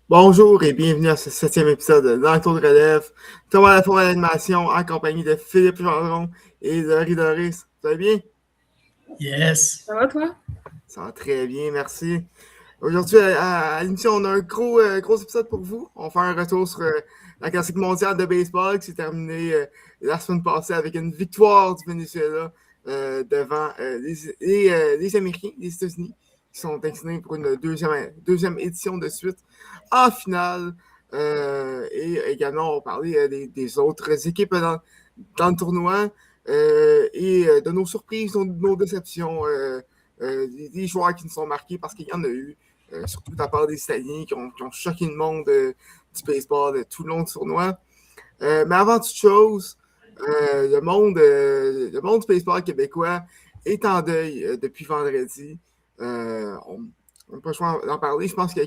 Bonjour et bienvenue à ce 7e épisode de Dans le tour de relève. Thomas Lafont à l'animation en compagnie de Philippe Gendron et de Laurie Doris. Ça va bien? Yes. Ça va, toi? Ça va très bien, merci. Aujourd'hui, à l'émission, on a un gros épisode pour vous. On va faire un retour sur la classique mondiale de baseball qui s'est terminée la semaine passée avec une victoire du Venezuela devant les Américains, les États-Unis, qui sont inclinés pour une deuxième édition de suite en finale. Et également, on va parler des autres équipes dans le tournoi et de nos surprises, nos déceptions, des joueurs qui nous sont marqués parce qu'il y en a eu. Surtout de la part des Italiens qui ont choqué le monde du baseball tout le long du tournoi. Mais avant toute chose, le monde du baseball québécois est en deuil depuis vendredi. On n'a pas le choix d'en parler. Je pense que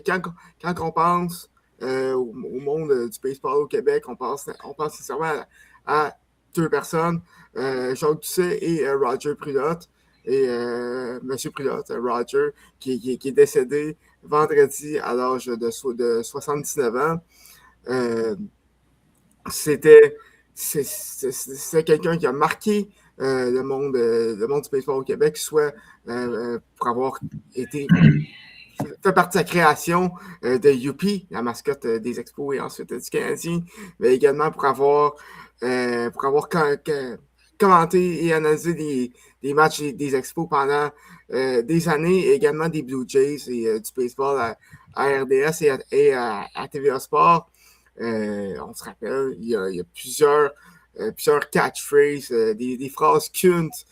quand on pense au monde du baseball au Québec, on pense nécessairement à deux personnes, Jacques Doucet et Roger Prulotte. Et M. Prulotte, Roger, qui est décédé vendredi à l'âge de 79 ans. C'était quelqu'un qui a marqué le monde du baseball au Québec, soit pour avoir été fait partie de la création de Youpi, la mascotte des Expos et ensuite du Canadien, mais également pour avoir commenté et analysé des matchs des Expos pendant des années, et également des Blue Jays et du baseball à RDS et à TVA Sport. On se rappelle, il y a plusieurs catchphrases, des phrases cultes.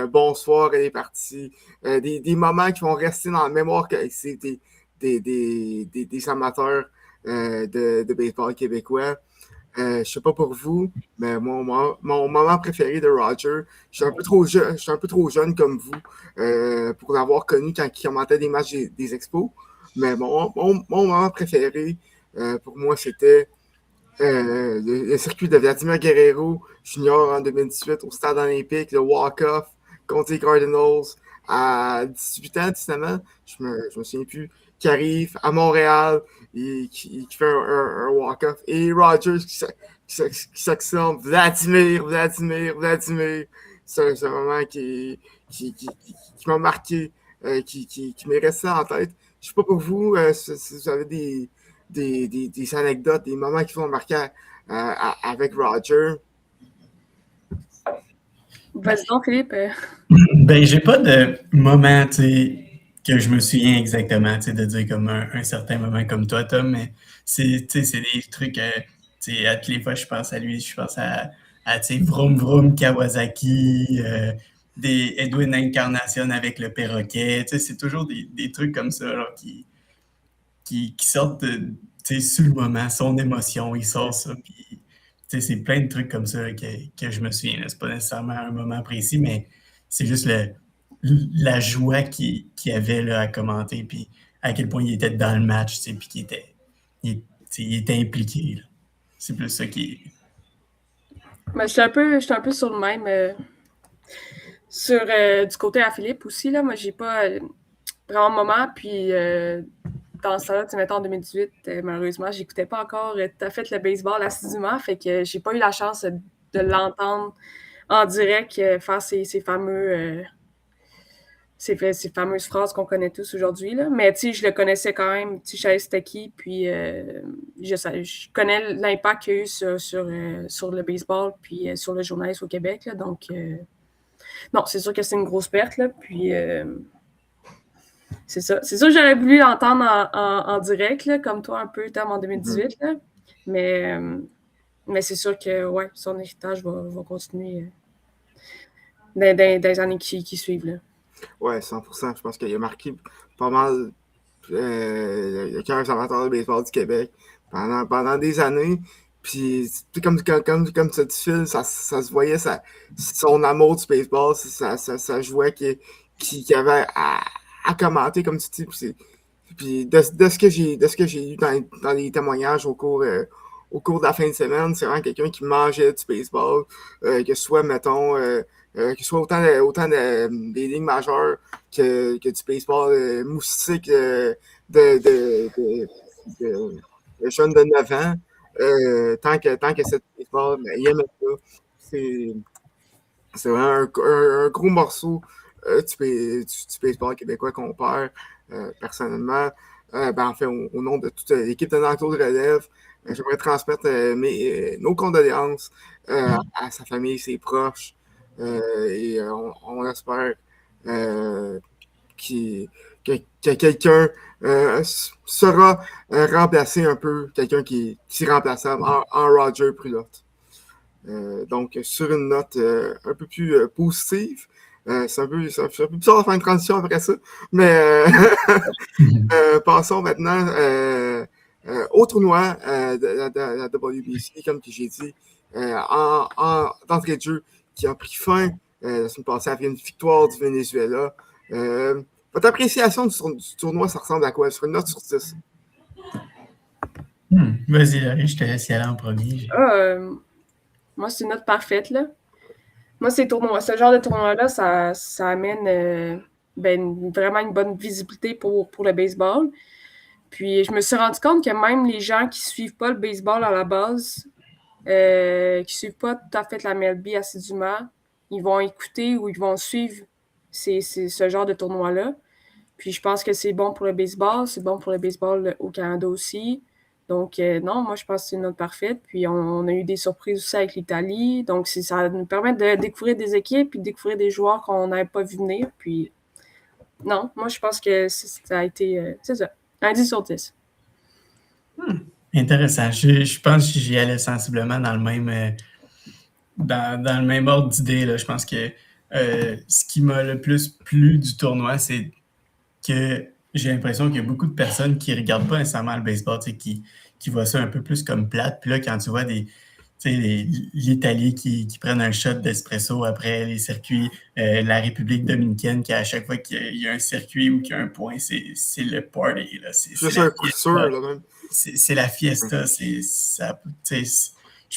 Bonsoir, elle est partie. Des moments qui vont rester dans la mémoire que c'est des amateurs de baseball québécois. Je sais pas pour vous, mais mon moment préféré de Roger, je suis un peu trop jeune comme vous pour l'avoir connu quand il commentait des matchs des Expos. Mais mon moment préféré pour moi, c'était le circuit de Vladimir Guerrero Junior en 2018 au Stade olympique, le walk-off contre les Cardinals à 18 ans, justement. Je me souviens plus. Qui arrive à Montréal et qui fait un walk-off. Et Rogers qui s'accent Vladimir. C'est un moment qui m'a marqué, qui m'est resté en tête. Je sais pas pour vous si vous avez des anecdotes, des moments qui sont marqués avec Roger. Vas-y donc, Philippe. Ben, j'ai pas de moment, tu sais, que je me souviens exactement, tu sais, de dire comme un certain moment comme toi, Tom, mais tu sais, c'est des trucs, tu sais, à toutes les fois, je pense à lui, je pense tu sais, Vroom Vroom Kawasaki, des Edwin Encarnacion avec le perroquet, tu sais, c'est toujours des trucs comme ça, là, qui sortent, tu sais, sur le moment, son émotion, il sort ça, puis, tu sais, c'est plein de trucs comme ça que je me souviens, là. C'est pas nécessairement un moment précis, mais c'est juste la joie qu'il avait là, à commenter, puis à quel point il était dans le match, tu sais, puis il était impliqué, là. C'est plus ça qui est... Ben, je suis un peu sur le même. Du côté à Philippe aussi, là, moi, j'ai pas vraiment de moment. Puis, dans ce temps-là, tu mettons en 2018, malheureusement, j'écoutais pas encore tout à fait le baseball assidûment. Fait que j'ai pas eu la chance de l'entendre en direct faire ces fameux. Ces fameuses phrases qu'on connaît tous aujourd'hui. Là. Mais tu sais, je le connaissais quand même. Tu sais, je savais c'était qui. Puis je connais l'impact qu'il y a eu sur le baseball puis sur le journalisme au Québec. Là. Donc, non, c'est sûr que c'est une grosse perte. Là. Puis c'est ça. C'est sûr que j'aurais voulu l'entendre en direct, là, comme toi un peu, Tom, en 2018. Là. Mais c'est sûr que ouais, son héritage va continuer dans les années qui suivent. Là. Ouais, 100%. Je pense qu'il a marqué pas mal le cœur amateur de baseball du Québec pendant des années. Puis, comme ça dit Phil, ça se voyait son amour du baseball, ça jouait qu'il avait à commenter, comme tu dis. Puis de ce que j'ai lu dans les témoignages au cours de la fin de semaine, c'est vraiment quelqu'un qui mangeait du baseball, que ce soit, mettons, que ce soit autant des ligues majeures que du baseball moustique de le jeune de 9 ans, tant que c'est baseball, mais il aime ça. C'est vraiment un gros morceau du baseball québécois qu'on perd. Personnellement, en fait, au nom de toute l'équipe de Nanto de relève, j'aimerais transmettre nos condoléances à sa famille, ses proches, et on espère que quelqu'un sera remplacé un peu, quelqu'un qui est remplaçable en Roger Brulotte. Donc, sur une note un peu plus positive, c'est un peu bizarre de faire une transition après ça, mais passons maintenant au tournoi de la WBC, comme que j'ai dit, d'entrée de jeu, qui a pris fin la semaine passée après une victoire du Venezuela. Votre appréciation du tournoi, ça ressemble à quoi? Sur une note sur 10? Vas-y, Laurie, je te laisse y aller en premier. Moi, c'est une note parfaite, là. Moi, ce genre de tournoi-là, ça amène vraiment une bonne visibilité pour le baseball. Puis, je me suis rendu compte que même les gens qui suivent pas le baseball à la base, qui suivent pas tout à fait la MLB assidûment, ils vont écouter ou ils vont suivre ce genre de tournoi-là. Puis, je pense que c'est bon pour le baseball, c'est bon pour le baseball au Canada aussi. Donc, non, moi, je pense que c'est une note parfaite. Puis, on a eu des surprises aussi avec l'Italie. Donc, ça nous permet de découvrir des équipes et de découvrir des joueurs qu'on n'avait pas vu venir. Puis, non, moi, je pense que ça a été, c'est ça, un 10 sur 10. Intéressant. Je pense que j'y allais sensiblement dans le même, dans le même ordre d'idée. Là. Je pense que ce qui m'a le plus plu du tournoi, c'est que j'ai l'impression qu'il y a beaucoup de personnes qui ne regardent pas nécessairement le baseball, qui voient ça un peu plus comme plate. Puis là, quand tu vois l'Italie qui prennent un shot d'espresso après les circuits, la République dominicaine qui, à chaque fois qu'il y a un circuit ou qu'il y a un point, c'est le party. Là. C'est un coup sûr, là, même. C'est la fiesta. Je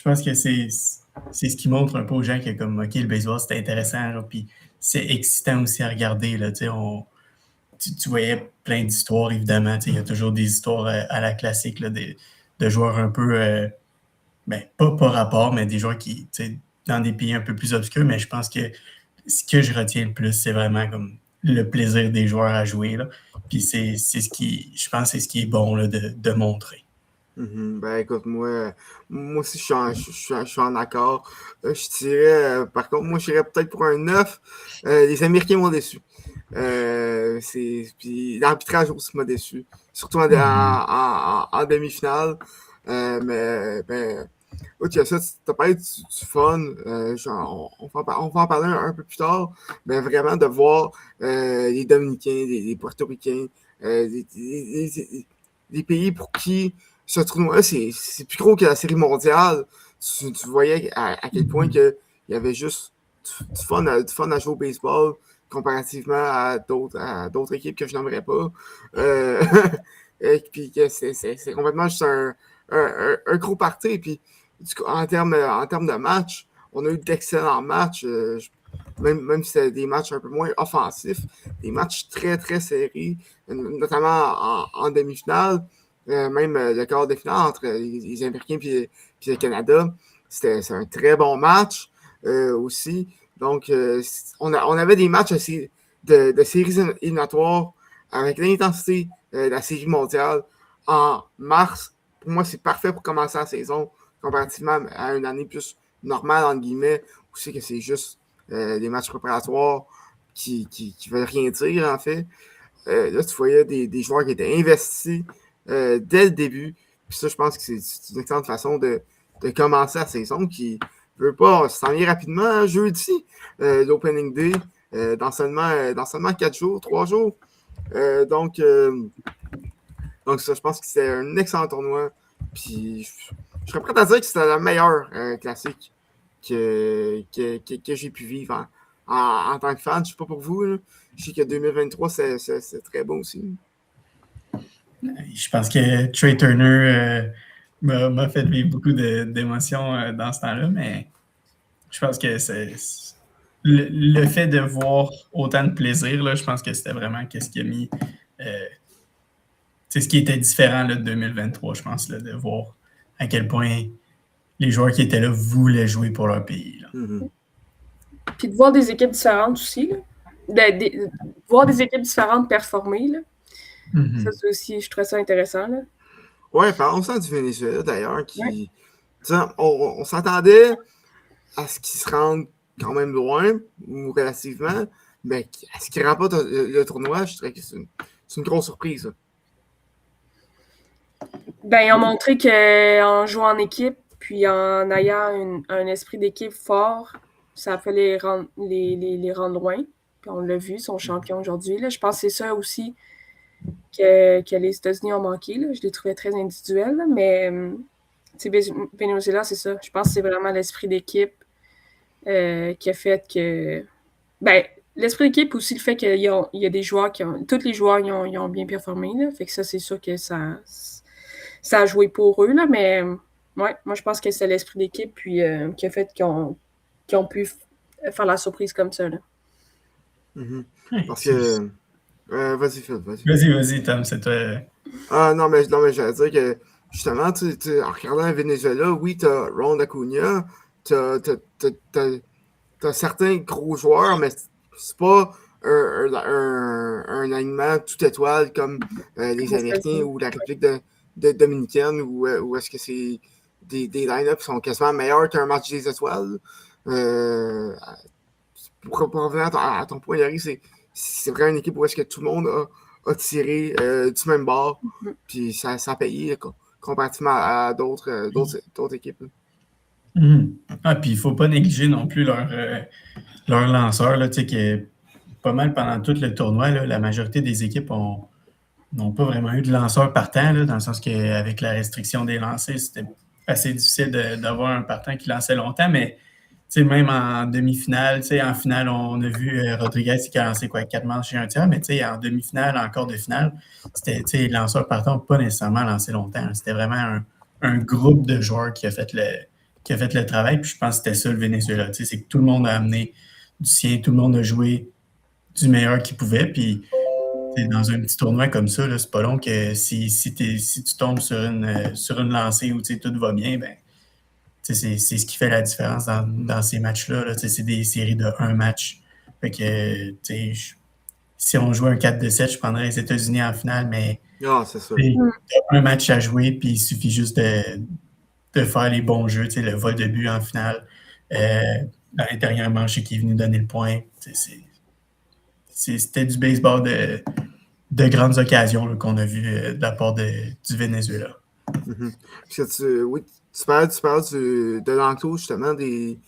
pense que c'est ce qui montre un peu aux gens que, comme, OK, le baseball, c'est intéressant. Là, puis c'est excitant aussi à regarder. Là, tu voyais plein d'histoires, évidemment. Il y a toujours des histoires à la classique là, de joueurs un peu, pas rapport, mais des joueurs qui, dans des pays un peu plus obscurs. Mais je pense que ce que je retiens le plus, c'est vraiment comme le plaisir des joueurs à jouer. Là. Puis c'est ce qui, je pense, c'est ce qui est bon là, de montrer. Ben écoute, moi aussi je suis en accord. Je dirais, par contre, moi je dirais peut-être pour un 9. Les Américains m'ont déçu. Puis l'arbitrage aussi m'a déçu. Surtout en demi-finale. Mais ok, ça, t'as parlé du fun. On va en parler un peu plus tard. Mais vraiment de voir les Dominicains, les Portoricains, des pays pour qui ce tournoi-là, c'est plus gros que la série mondiale. Tu voyais à quel point il y avait juste du fun à jouer au baseball comparativement à d'autres équipes que je n'aimerais pas. Et puis que c'est complètement juste un gros party. Et puis, en termes de match, on a eu d'excellents matchs. Même si c'était des matchs un peu moins offensifs, des matchs très, très serrés, notamment en demi-finale. Même le quart de finale entre les Américains et le Canada, c'est un très bon match aussi. Donc, on avait des matchs aussi de séries éliminatoires avec l'intensité de la série mondiale en mars. Pour moi, c'est parfait pour commencer la saison comparativement à une année plus normale, entre guillemets, où c'est que c'est juste des matchs préparatoires qui veulent rien dire, en fait. Là, tu voyais des joueurs qui étaient investis dès le début. Puis ça, je pense que c'est une excellente façon de commencer la saison qui ne veut pas s'en aller rapidement jeudi, l'Opening Day, dans seulement 4 jours, 3 jours. Donc ça, je pense que c'est un excellent tournoi. Puis je serais prêt à dire que c'était le meilleur classique que j'ai pu vivre en tant que fan. Je ne sais pas pour vous. Là. Je sais que 2023, c'est très bon aussi. Je pense que Trey Turner m'a fait vivre beaucoup d'émotions dans ce temps-là, mais je pense que c'est le fait de voir autant de plaisir, là, je pense que c'était vraiment ce qui a mis ce qui était différent là, de 2023, je pense, là, de voir à quel point les joueurs qui étaient là voulaient jouer pour leur pays. Là. Mm-hmm. Puis de voir des équipes différentes aussi, là. De voir des équipes différentes performer, là. Mm-hmm. Ça, c'est aussi, je trouve ça intéressant. Là. Ouais, parlons du Venezuela d'ailleurs, qui. On s'attendait à ce qu'ils se rendent quand même loin, ou relativement, mais à ce qu'ils remportent le tournoi, je dirais que c'est une grosse surprise. Là. Ben, ils ont montré qu'en jouant en équipe, puis en ayant un esprit d'équipe fort, ça a fait les rendre loin. Puis on l'a vu, ils sont champions aujourd'hui. Là. Je pense que c'est ça aussi que les États-Unis ont manqué. Là. Je les trouvais très individuels, là, mais Venezuela, c'est ça. Je pense que c'est vraiment l'esprit d'équipe qui a fait que... Ben, l'esprit d'équipe aussi, le fait qu'il y a des joueurs tous les joueurs ils ont bien performé. Là. Fait que ça, c'est sûr que ça a joué pour eux. Là, mais ouais, moi, je pense que c'est l'esprit d'équipe puis, qui a fait qu'ils ont pu faire la surprise comme ça. Là. Mm-hmm. Parce que... vas-y, Phil, Vas-y, Tom, c'est toi. Non, mais j'allais dire que, justement, en regardant le Venezuela, oui, t'as Ron Acuna, t'as certains gros joueurs, mais c'est pas un alignement tout étoile comme les Américains ou la République dominicaine, où est-ce que c'est des line-ups qui sont quasiment meilleurs qu'un match des étoiles. Pour revenir à ton point, Larry, c'est vraiment une équipe où est-ce que tout le monde a tiré du même bord, puis ça a payé comparativement à d'autres équipes. Mm-hmm. Ah, puis il ne faut pas négliger non plus leur lanceur, là, qui est pas mal pendant tout le tournoi. Là, la majorité des équipes n'ont pas vraiment eu de lanceur partant, là, dans le sens qu'avec la restriction des lancers, c'était assez difficile d'avoir un partant qui lançait longtemps, mais même en demi-finale, en finale, on a vu Rodriguez qui a lancé 4 manches et un tiers, mais en demi-finale, en quart de finale, c'était les lanceurs partants pas nécessairement lancé longtemps. C'était vraiment un groupe de joueurs qui a fait le travail, puis je pense que c'était ça le Venezuela. C'est que tout le monde a amené du sien, tout le monde a joué du meilleur qu'il pouvait, puis dans un petit tournoi comme ça, là, c'est pas long que si tu tombes sur une lancée où tout va bien, ben c'est ce qui fait la différence dans ces matchs-là. Là. C'est des séries de 1 match. Fait que, si on joue un 4-7, je prendrais les États-Unis en finale, mais c'est ça. un match à jouer, puis il suffit juste de faire les bons jeux, le vol de but en finale, dans l'intérieur manche qui est venu donner le point. C'était du baseball de grandes occasions là, qu'on a vu de la part du Venezuela. Mm-hmm. Oui, tu parles de l'enclos, justement, du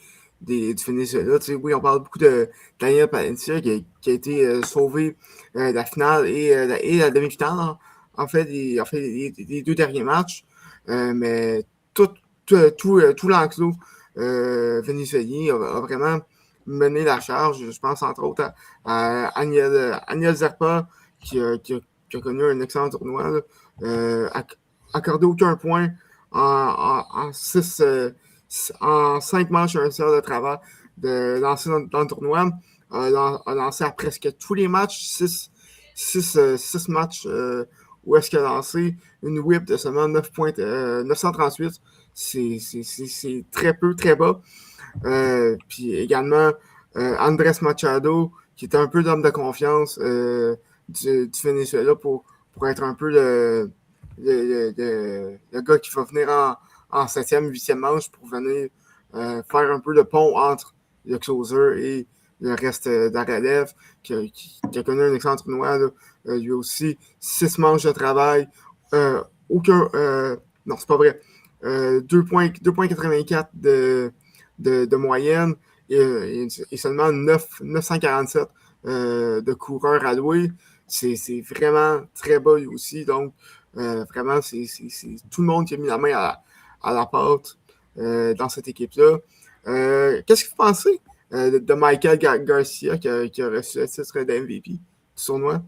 Venezuela. Oui, on parle beaucoup de Daniel Palencia qui a été sauvé de la finale et la demi-finale, en fait, les 2 derniers matchs. Mais tout l'enclos vénézuélien a vraiment mené la charge. Je pense entre autres à Aniel Zarpa qui a connu un excellent tournoi, accordé aucun point en 5 manches et un tiers de travail de lancer dans le tournoi. A lancé à presque tous les matchs, 6 matchs où est-ce qu'il a lancé une whip de seulement 938. C'est très peu, très bas. Puis également Andrés Machado, qui était un peu l'homme de confiance du Venezuela pour être un peu le gars qui va venir en 7e, 8e manche pour venir faire un peu le pont entre le closer et le reste de la relève, qui a connu un excellent tournoi. Lui aussi, 6 manches de travail, aucun... non, c'est pas vrai. 2,84 de moyenne et seulement 947 de coureurs alloués. C'est vraiment très bas lui aussi. Donc, vraiment, c'est tout le monde qui a mis la main à la pâte dans cette équipe-là. Qu'est-ce que vous pensez de Michael Garcia qui a reçu le titre d'MVP du tournoi?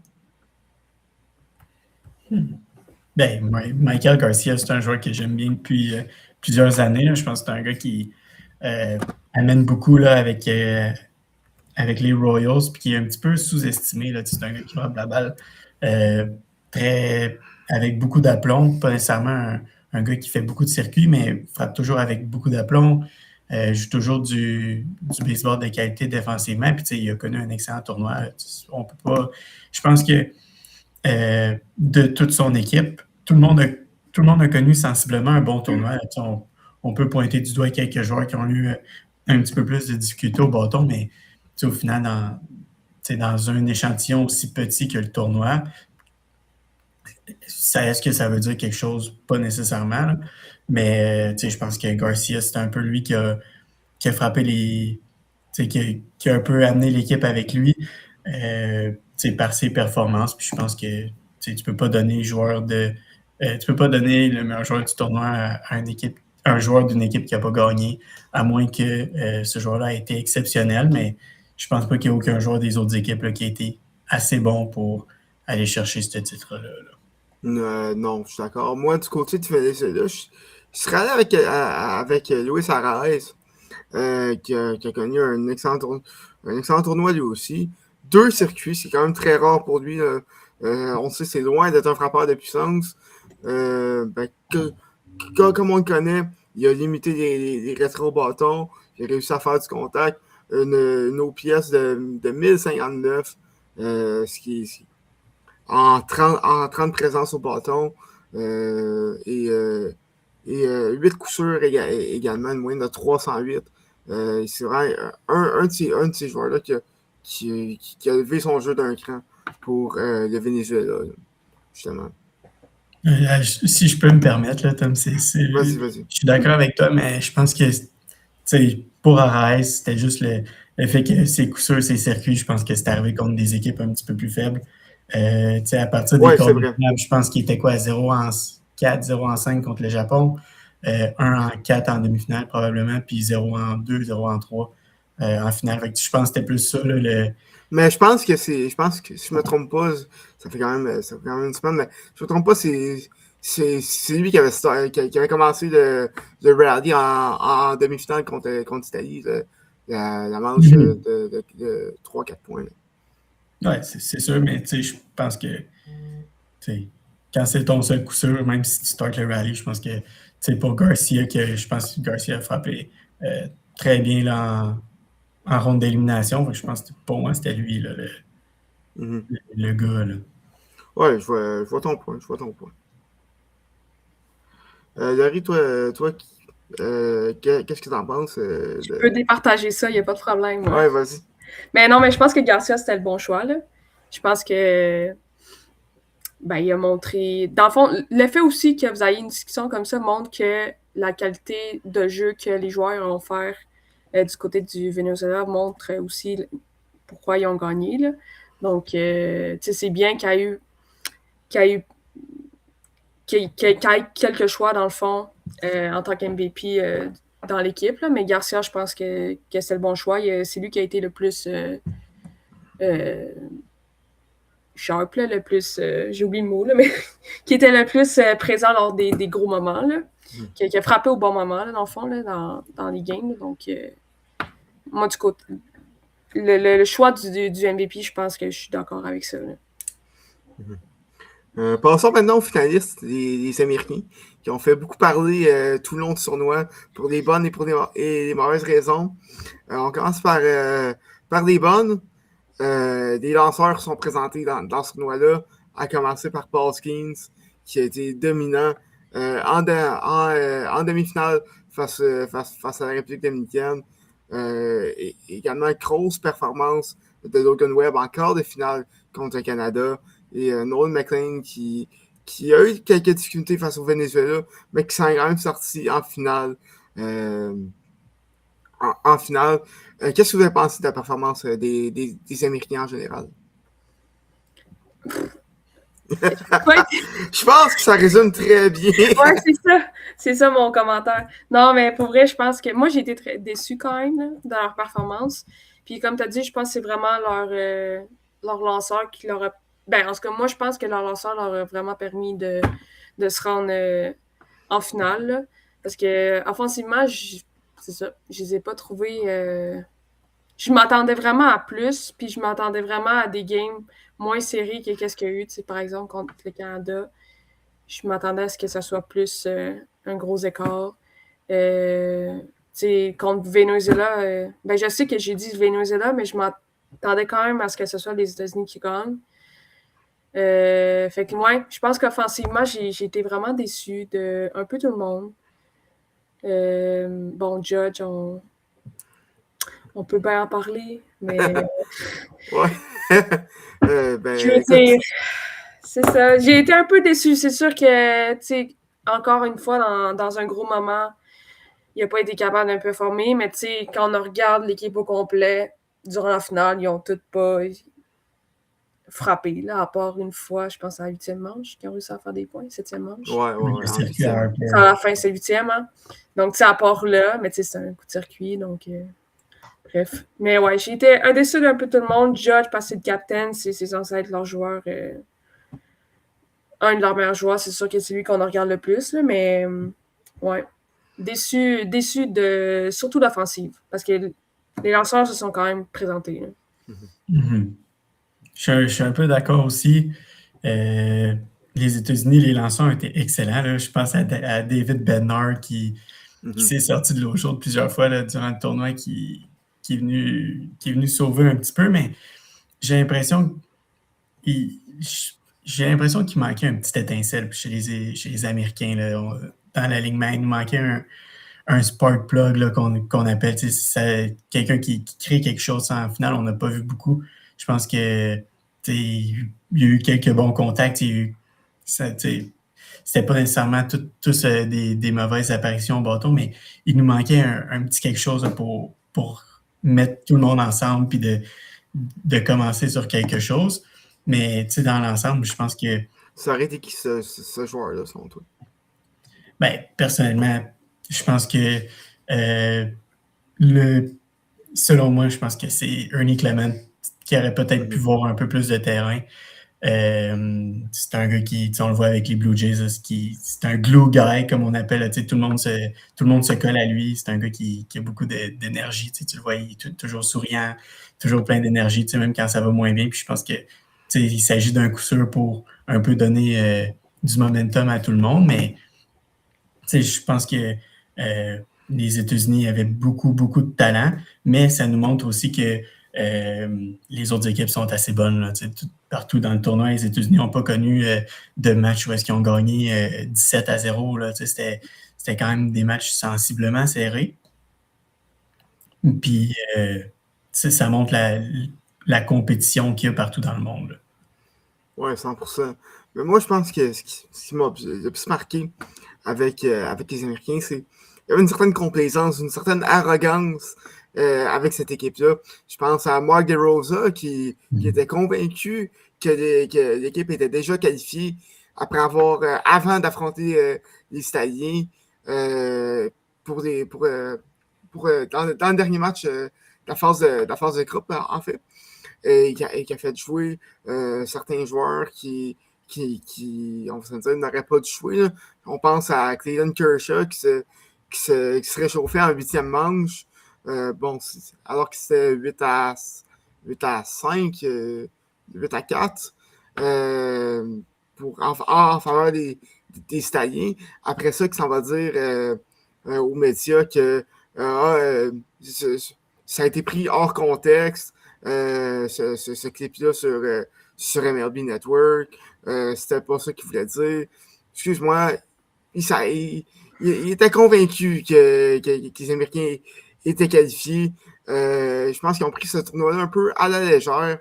Ben, Michael Garcia, c'est un joueur que j'aime bien depuis plusieurs années. Là. Je pense que c'est un gars qui amène beaucoup là, avec les Royals, puis qui est un petit peu sous-estimé. Là. C'est un gars qui frappe la balle très avec beaucoup d'aplomb, pas nécessairement un gars qui fait beaucoup de circuits, mais frappe toujours avec beaucoup d'aplomb, joue toujours du baseball de qualité défensivement, puis il a connu un excellent tournoi. On peut pas. Je pense que de toute son équipe, tout le monde a connu sensiblement un bon tournoi. On peut pointer du doigt quelques joueurs qui ont eu un petit peu plus de difficultés au bâton, mais au final, dans un échantillon aussi petit que le tournoi, est-ce que ça veut dire quelque chose? Pas nécessairement. Là. Mais je pense que Garcia, c'est un peu lui qui a frappé qui a un peu amené l'équipe avec lui par ses performances. Puis je pense que tu peux pas donner tu peux pas donner le meilleur joueur du tournoi à un joueur d'une équipe qui n'a pas gagné, à moins que ce joueur-là ait été exceptionnel. Mais je pense pas qu'il y ait aucun joueur des autres équipes là, qui a été assez bon pour aller chercher ce titre-là. Non, je suis d'accord. Moi, du côté de Venezuela, je serais allé avec Luis Arraez, qui a connu un excellent tournoi lui aussi. 2 circuits, c'est quand même très rare pour lui. On sait c'est loin d'être un frappeur de puissance. Comme on le connaît, il a limité les rétro-bâtons. Il a réussi à faire du contact. Une OPS de 1059, ce qui est en 30 présences au bâton et 8 coups sûrs également, une moyenne de 308. C'est vraiment un de ces joueurs-là qui a levé son jeu d'un cran pour le Venezuela, justement. Si je peux me permettre, là, Tom, Vas-y. Je suis d'accord avec toi, mais je pense que pour Arraez, c'était juste le fait que ses coups sûrs, ses circuits, je pense que c'était arrivé contre des équipes un petit peu plus faibles. À partir des quarts de finale, je pense qu'il était quoi, 0 en 4, 0 en 5 contre le Japon, 1 en 4 en demi-finale probablement, puis 0 en 2, 0 en 3 en finale. Fait que je pense que c'était plus ça. Là, Mais je pense que si je me trompe pas, ça fait quand même une semaine, mais je me trompe pas, c'est lui qui avait commencé le rally en demi-finale contre l'Italie, la manche de 3-4 points. Oui, c'est sûr, mais je pense que quand c'est ton seul coup sûr, même si tu startes le rally, je pense que pour Garcia, je pense que Garcia a frappé très bien là, en ronde d'élimination. Je pense que pour moi, c'était lui là, le gars. Là. Ouais, je vois ton point. Laurie, toi qu'est-ce que tu en penses? Je peux départager ça, il n'y a pas de problème. Ouais, vas-y. Mais non, mais je pense que Garcia, c'était le bon choix. Là. Je pense que il a montré. Dans le fond, le fait aussi que vous ayez une discussion comme ça montre que la qualité de jeu que les joueurs ont fait du côté du Venezuela montre aussi pourquoi ils ont gagné. Là. Donc, c'est bien qu'il y ait quelques choix, dans le fond, en tant qu'MVP dans l'équipe. Là. Mais Garcia, je pense que c'est le bon choix. C'est lui qui a été le plus sharp, là, le plus, j'ai oublié le mot, là, mais qui était le plus présent lors des gros moments, là, qui a frappé au bon moment, là, dans le fond, là, dans les games. Là. Donc, moi, du côté, le choix du MVP, je pense que je suis d'accord avec ça. Passons maintenant aux finalistes, les Américains, qui ont fait beaucoup parler tout le long du tournoi pour les bonnes et pour les mauvaises raisons. On commence par les bonnes. Des lanceurs sont présentés dans ce tournoi-là, à commencer par Paul Skeens, qui a été dominant en demi-finale face à la République dominicaine. Et également, grosse performance de Logan Webb en quart de finale contre le Canada. Et Nolan McLean qui a eu quelques difficultés face au Venezuela, mais qui s'en est quand même sorti en finale. En finale. Qu'est-ce que vous avez pensé de la performance des Américains en général? Je pense que ça résume très bien. Ouais, c'est ça mon commentaire. Non, mais pour vrai, je pense que moi, j'ai été très déçue quand même là, de leur performance. Puis comme tu as dit, je pense que c'est vraiment leur lanceur qui leur a... en tout cas, moi, je pense que leur lanceur leur a vraiment permis de se rendre en finale. Là. Parce que offensivement, c'est ça, je les ai pas trouvés... Je m'attendais vraiment à plus, puis je m'attendais vraiment à des games moins serrés que qu'est-ce qu'il y a eu, par exemple, contre le Canada. je m'attendais à ce que ça soit plus un gros écart. Contre Venezuela, je sais que j'ai dit Venezuela, mais je m'attendais quand même à ce que ce soit les États-Unis qui gagnent. Fait que moi, je pense qu'offensivement, j'ai été vraiment déçue de un peu tout le monde. Judge, on peut bien en parler, mais Ouais. je veux dire, c'est ça. J'ai été un peu déçue. C'est sûr que, encore une fois, dans un gros moment, il n'a pas été capable d'un peu performer, mais quand on regarde l'équipe au complet, durant la finale, ils n'ont toutes pas frappé, là, à part une fois, je pense, à la 8e manche, qui ont réussi à faire des points, 7e manche. Ouais. C'est à la fin, c'est 8e, hein. Donc, à part là, mais c'est un coup de circuit, donc... Bref. Mais ouais, j'ai été déçu d'un peu tout le monde. Judge, parce que c'est le captain, c'est censé être leur joueur... un de leurs meilleurs joueurs, c'est sûr que c'est lui qu'on en regarde le plus, là, mais ouais. Déçu surtout l'offensive, parce que les lanceurs se sont quand même présentés. Mm-hmm. Je suis un peu d'accord aussi. Les États-Unis, les lanceurs ont été excellents. Là. Je pense à David Bednar qui s'est sorti de l'eau chaude plusieurs fois là, durant le tournoi, qui est venu sauver un petit peu, mais j'ai l'impression qu'il manquait un petit étincelle chez les Américains. Là. Dans l'alignement, il nous manquait un spark plug là, qu'on appelle. Quelqu'un qui crée quelque chose en finale. On n'a pas vu beaucoup. Je pense que il y a eu quelques bons contacts. C'était pas nécessairement tous des mauvaises apparitions au bâton, mais il nous manquait un petit quelque chose là, pour mettre tout le monde ensemble puis de commencer sur quelque chose. Mais dans l'ensemble, je pense que... Ça aurait été qui ce joueur-là, selon toi? Personnellement, je pense que selon moi, je pense que c'est Ernie Clement qui aurait peut-être pu voir un peu plus de terrain. C'est un gars qui, on le voit avec les Blue Jays, c'est un glue guy, comme on appelle. Tout le monde se colle à lui. C'est un gars qui a beaucoup d'énergie. Tu le vois, il est toujours souriant, toujours plein d'énergie, même quand ça va moins bien. Puis je pense que il s'agit d'un coup sûr pour un peu donner du momentum à tout le monde. Mais je pense que les États-Unis avaient beaucoup, beaucoup de talent, mais ça nous montre aussi que les autres équipes sont assez bonnes. Là, partout dans le tournoi, les États-Unis n'ont pas connu de match où est-ce qu'ils ont gagné 17-0. Là, c'était quand même des matchs sensiblement serrés. Puis ça montre la compétition qu'il y a partout dans le monde. Oui, 100%. Mais moi, je pense que ce qui m'a le plus marqué avec les Américains, c'est qu'il y avait une certaine complaisance, une certaine arrogance avec cette équipe-là. Je pense à Mark DeRosa qui était convaincu que l'équipe était déjà qualifiée après avant d'affronter les Italiens dans le dernier match de la phase de groupe, en fait. Et qui a fait jouer certains joueurs qui on va dire, n'auraient pas dû jouer. Là. On pense à Clayton Kershaw qui se réchauffait en 8e manche. Alors que c'était 8-5, 8-4 en faveur des Italiens. Après ça, qui s'en va dire aux médias que ça a été pris hors contexte. Ce clip-là sur MLB Network. C'était pas ça qu'il voulait dire. Excuse-moi, il était convaincu que les Américains étaient qualifiés. Je pense qu'ils ont pris ce tournoi-là un peu à la légère.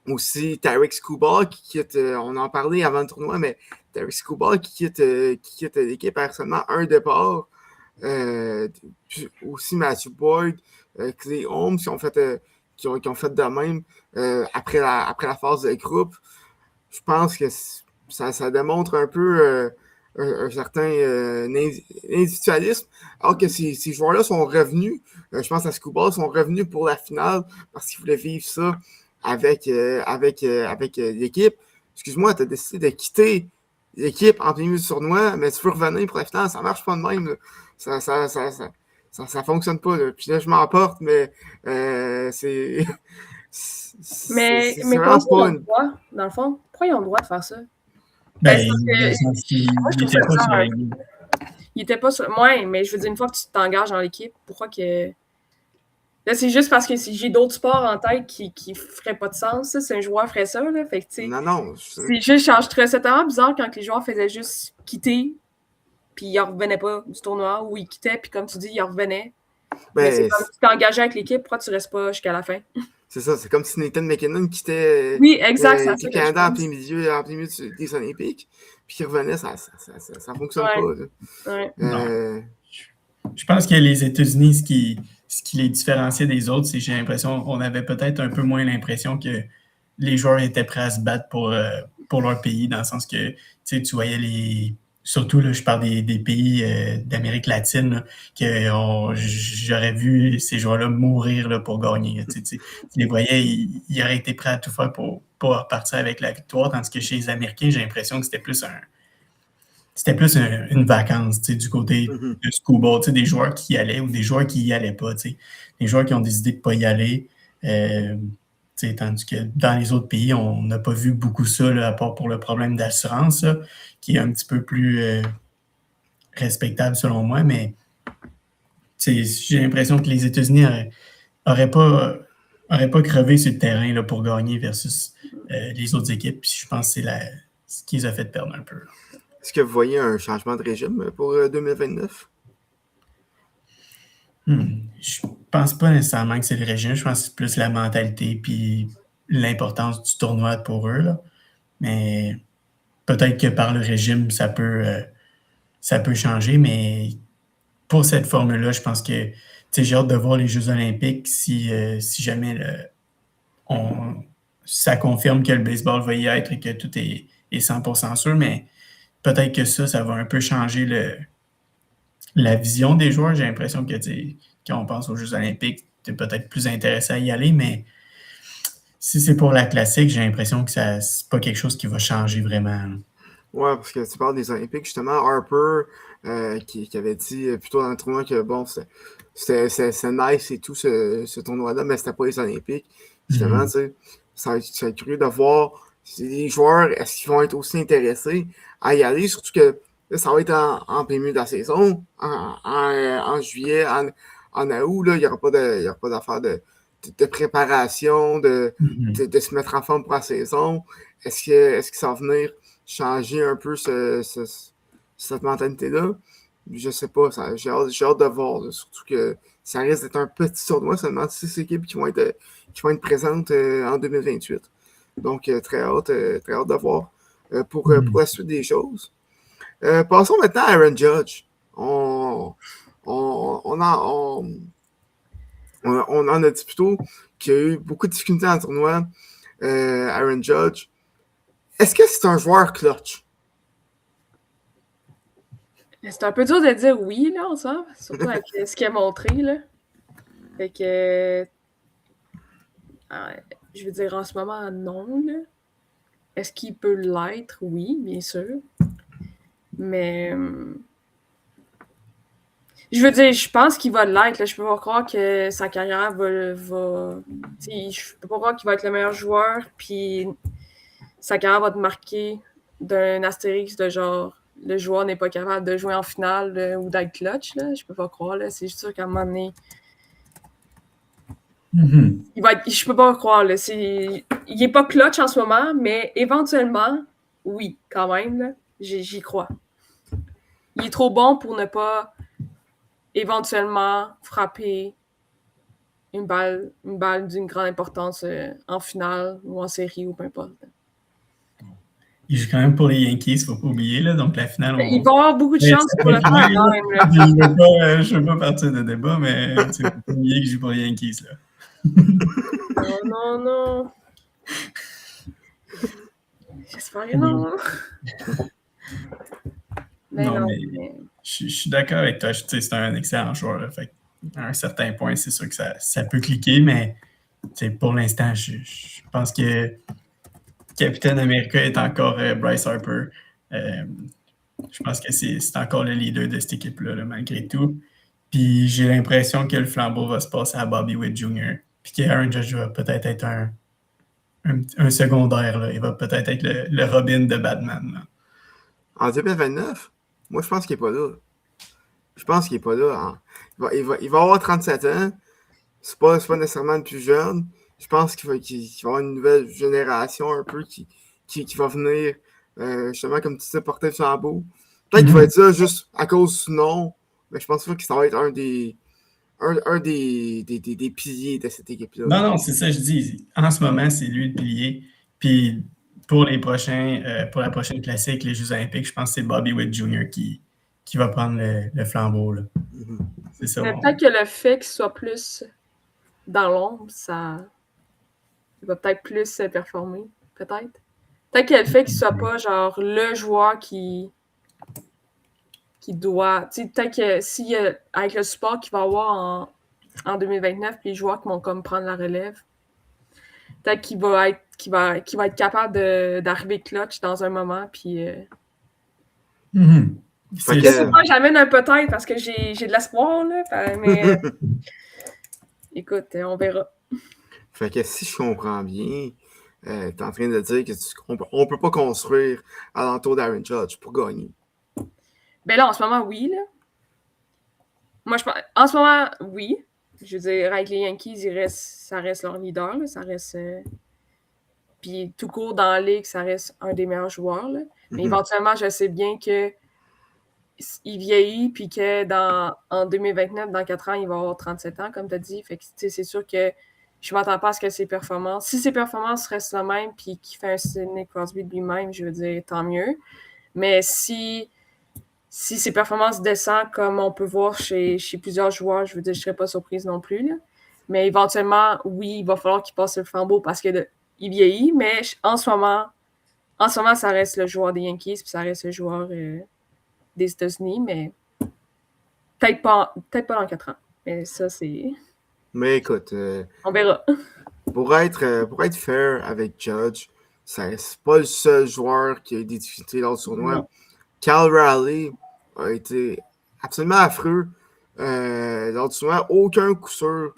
Aussi, Tarik Skubal qui quitte, on en parlait avant le tournoi, mais Tarik Skubal qui quitte l'équipe à seulement un départ. Aussi Matthew Boyd, Clay Holmes qui ont fait de même après la phase de groupe. Je pense que ça démontre un peu un certain individualisme, alors que ces joueurs-là sont revenus, je pense à Skubal, sont revenus pour la finale parce qu'ils voulaient vivre ça avec l'équipe. Excuse-moi, tu as décidé de quitter l'équipe en plein milieu du tournoi, mais tu veux revenir pour la finale, ça marche pas de même. Là. Ça fonctionne pas. Là. Puis là, je m'emporte, mais Mais vraiment comment pas ils ont le droit, dans le fond? Pourquoi ils ont le droit de faire ça? Ben, C'est parce dans le que sens qu'il moi, je trouve n'était ça pas sur bizarre. la ligne. Il était pas sur. Ouais, mais je veux dire, une fois que tu t'engages dans l'équipe, pourquoi que. Là, c'est juste parce que j'ai d'autres sports en tête qui feraient pas de sens. Ça. Si un joueur ferait ça, là. Fait que, tu sais, Non. c'est juste, je trouvais ça tellement bizarre quand les joueurs faisaient juste quitter, puis ils en revenaient pas du tournoi, ou ils quittaient, puis comme tu dis, ils en revenaient. Mais c'est Ben, comme tu t'es engagé avec l'équipe, pourquoi tu restes pas jusqu'à la fin? c'est ça, c'est comme si Nathan McKinnon quittait Oui, exact, c'est le ça que je Canada pense. en plein milieu des Olympiques, puis qu'il revenait, ça fonctionne Ouais. pas. Là. Ouais. Non. Je pense que les États-Unis, ce qui les différenciait des autres, c'est j'ai l'impression on avait peut-être un peu moins l'impression que les joueurs étaient prêts à se battre pour leur pays, dans le sens que tu voyais les. Surtout, là, je parle des pays d'Amérique latine, là, que j'aurais vu ces joueurs-là mourir là, pour gagner. Là, tu les voyais, ils auraient été prêts à tout faire pour repartir avec la victoire, tandis que chez les Américains, j'ai l'impression que c'était plus une vacance du côté Mhm. de Scuba, des joueurs qui y allaient ou des joueurs qui y allaient pas. Les joueurs qui ont décidé de ne pas y aller. Tandis que dans les autres pays, on n'a pas vu beaucoup ça, là, à part pour le problème d'assurance, là, qui est un petit peu plus respectable selon moi. Mais j'ai l'impression que les États-Unis n'auraient pas crevé sur le terrain là, pour gagner versus les autres équipes. Puis je pense que c'est ce qui les a fait perdre un peu. Là. Est-ce que vous voyez un changement de régime pour 2029? Je pense pas nécessairement que c'est le régime. Je pense que c'est plus la mentalité puis l'importance du tournoi pour eux. Là. Mais peut-être que par le régime, ça peut changer. Mais pour cette formule-là, je pense que j'ai hâte de voir les Jeux olympiques si jamais ça confirme que le baseball va y être et que tout est 100% sûr. Mais peut-être que ça va un peu changer la vision des joueurs. J'ai l'impression que quand on pense aux Jeux olympiques, tu es peut-être plus intéressé à y aller, mais si c'est pour la classique, j'ai l'impression que c'est pas quelque chose qui va changer vraiment. Ouais, parce que tu parles des Olympiques, justement, Harper, qui avait dit plutôt dans le tournoi que bon, c'est nice et tout ce tournoi-là, mais c'était pas les Olympiques. Justement, tu sais, ça va être curieux de voir si les joueurs, est-ce qu'ils vont être aussi intéressés à y aller, surtout que là, ça va être en plein milieu de la saison, en juillet, en août, là, il n'y aura pas d'affaire de préparation, de se mettre en forme pour la saison. Est-ce que ça va venir changer un peu cette mentalité-là? Je sais pas. J'ai hâte de voir. Là, surtout que ça risque d'être un petit tournoi, seulement 6 équipes qui vont être présentes en 2028. Donc, très hâte de voir pour la suite des choses. Passons maintenant à Aaron Judge. On en a dit plus tôt qu'il y a eu beaucoup de difficultés dans le tournoi. Aaron Judge. Est-ce que c'est un joueur clutch? C'est un peu dur de dire oui, là, en soi. Surtout avec ce qu'il a montré, là. Fait que... je veux dire, en ce moment, non, là. Est-ce qu'il peut l'être? Oui, bien sûr. Mais... je veux dire, je pense qu'il va l'être. Là. Je peux pas croire que sa carrière va... Je peux pas croire qu'il va être le meilleur joueur, puis sa carrière va te marquer d'un astérix de genre le joueur n'est pas capable de jouer en finale ou d'être clutch. Là. Je peux pas croire. Là. C'est sûr qu'à un moment donné, il va être, je peux pas croire. Là. Il est pas clutch en ce moment, mais éventuellement, oui, quand même. Là. J'y crois. Il est trop bon pour ne pas éventuellement frapper une balle d'une grande importance en finale ou en série ou peu importe. Il joue quand même pour les Yankees, faut pas oublier. Là, donc la finale, il va avoir beaucoup de chance pour le faire quand même. Je veux pas partir de débat, mais il faut pas oublier qu'il joue pour les Yankees. Là. Non. J'espère que non. Mais je suis d'accord avec toi. C'est un excellent joueur. Là, fait, à un certain point, c'est sûr que ça peut cliquer, mais pour l'instant, je pense que Capitaine America est encore Bryce Harper. Je pense que c'est encore le leader de cette équipe-là, malgré tout. Puis j'ai l'impression que le flambeau va se passer à Bobby Witt Jr. puis qu'Aaron Judge va peut-être être un secondaire. Là. Il va peut-être être le Robin de Batman. Là. En 2029, moi, je pense qu'il n'est pas là. Je pense qu'il n'est pas là. Hein. Il va avoir 37 ans. C'est pas nécessairement le plus jeune. Je pense qu'il va y avoir une nouvelle génération un peu qui va venir, justement, comme tu sais, porter le flambeau. Peut-être qu'il va être là juste à cause du nom, mais je pense pas que ça va être un des piliers de cette équipe-là. Non, c'est ça que je dis. En ce moment, c'est lui le pilier. Puis pour la prochaine classique, les Jeux olympiques, je pense que c'est Bobby Witt Jr. qui va prendre le flambeau. Là. C'est ça. Mais peut-être que le fait qu'il soit plus dans l'ombre, il va peut-être plus performer. Peut-être. Peut-être que le fait qu'il soit pas genre le joueur qui doit. Tu sais, peut-être que avec le support qu'il va avoir en 2029, puis les joueurs qui vont comme prendre la relève, peut-être qu'il va être capable d'arriver clutch dans un moment, puis. J'amène un peut-être parce que j'ai de l'espoir, là. Mais écoute, on verra. Fait que si je comprends bien, t'es en train de dire qu'on peut pas construire alentour d'Aaron Judge pour gagner. Ben là, en ce moment, oui, là. Moi, en ce moment, oui. Je veux dire, avec les Yankees, ça reste leur leader, là. Ça reste. Puis tout court dans la ligue, ça reste un des meilleurs joueurs, là. Mais éventuellement, je sais bien que il vieillit, puis que en 2029, dans 4 ans, il va avoir 37 ans, comme tu as dit. Fait que, c'est sûr que je ne m'attends pas à ce que ses performances... Si ses performances restent les mêmes, puis qu'il fait un Sidney Crosby de lui-même, je veux dire, tant mieux. Mais si ses performances descendent, comme on peut voir chez plusieurs joueurs, je veux dire, je ne serais pas surprise non plus. Là. Mais éventuellement, oui, il va falloir qu'il passe le flambeau parce qu'il vieillit. Mais en ce moment, ça reste le joueur des Yankees, puis ça reste le joueur... des États-Unis, mais peut-être pas dans 4 ans. Mais ça, c'est... Mais écoute... on verra. Pour être fair avec Judge, c'est pas le seul joueur qui a eu des difficultés lors du tournoi. Non. Cal Raleigh a été absolument affreux lors du tournoi. Aucun coup sûr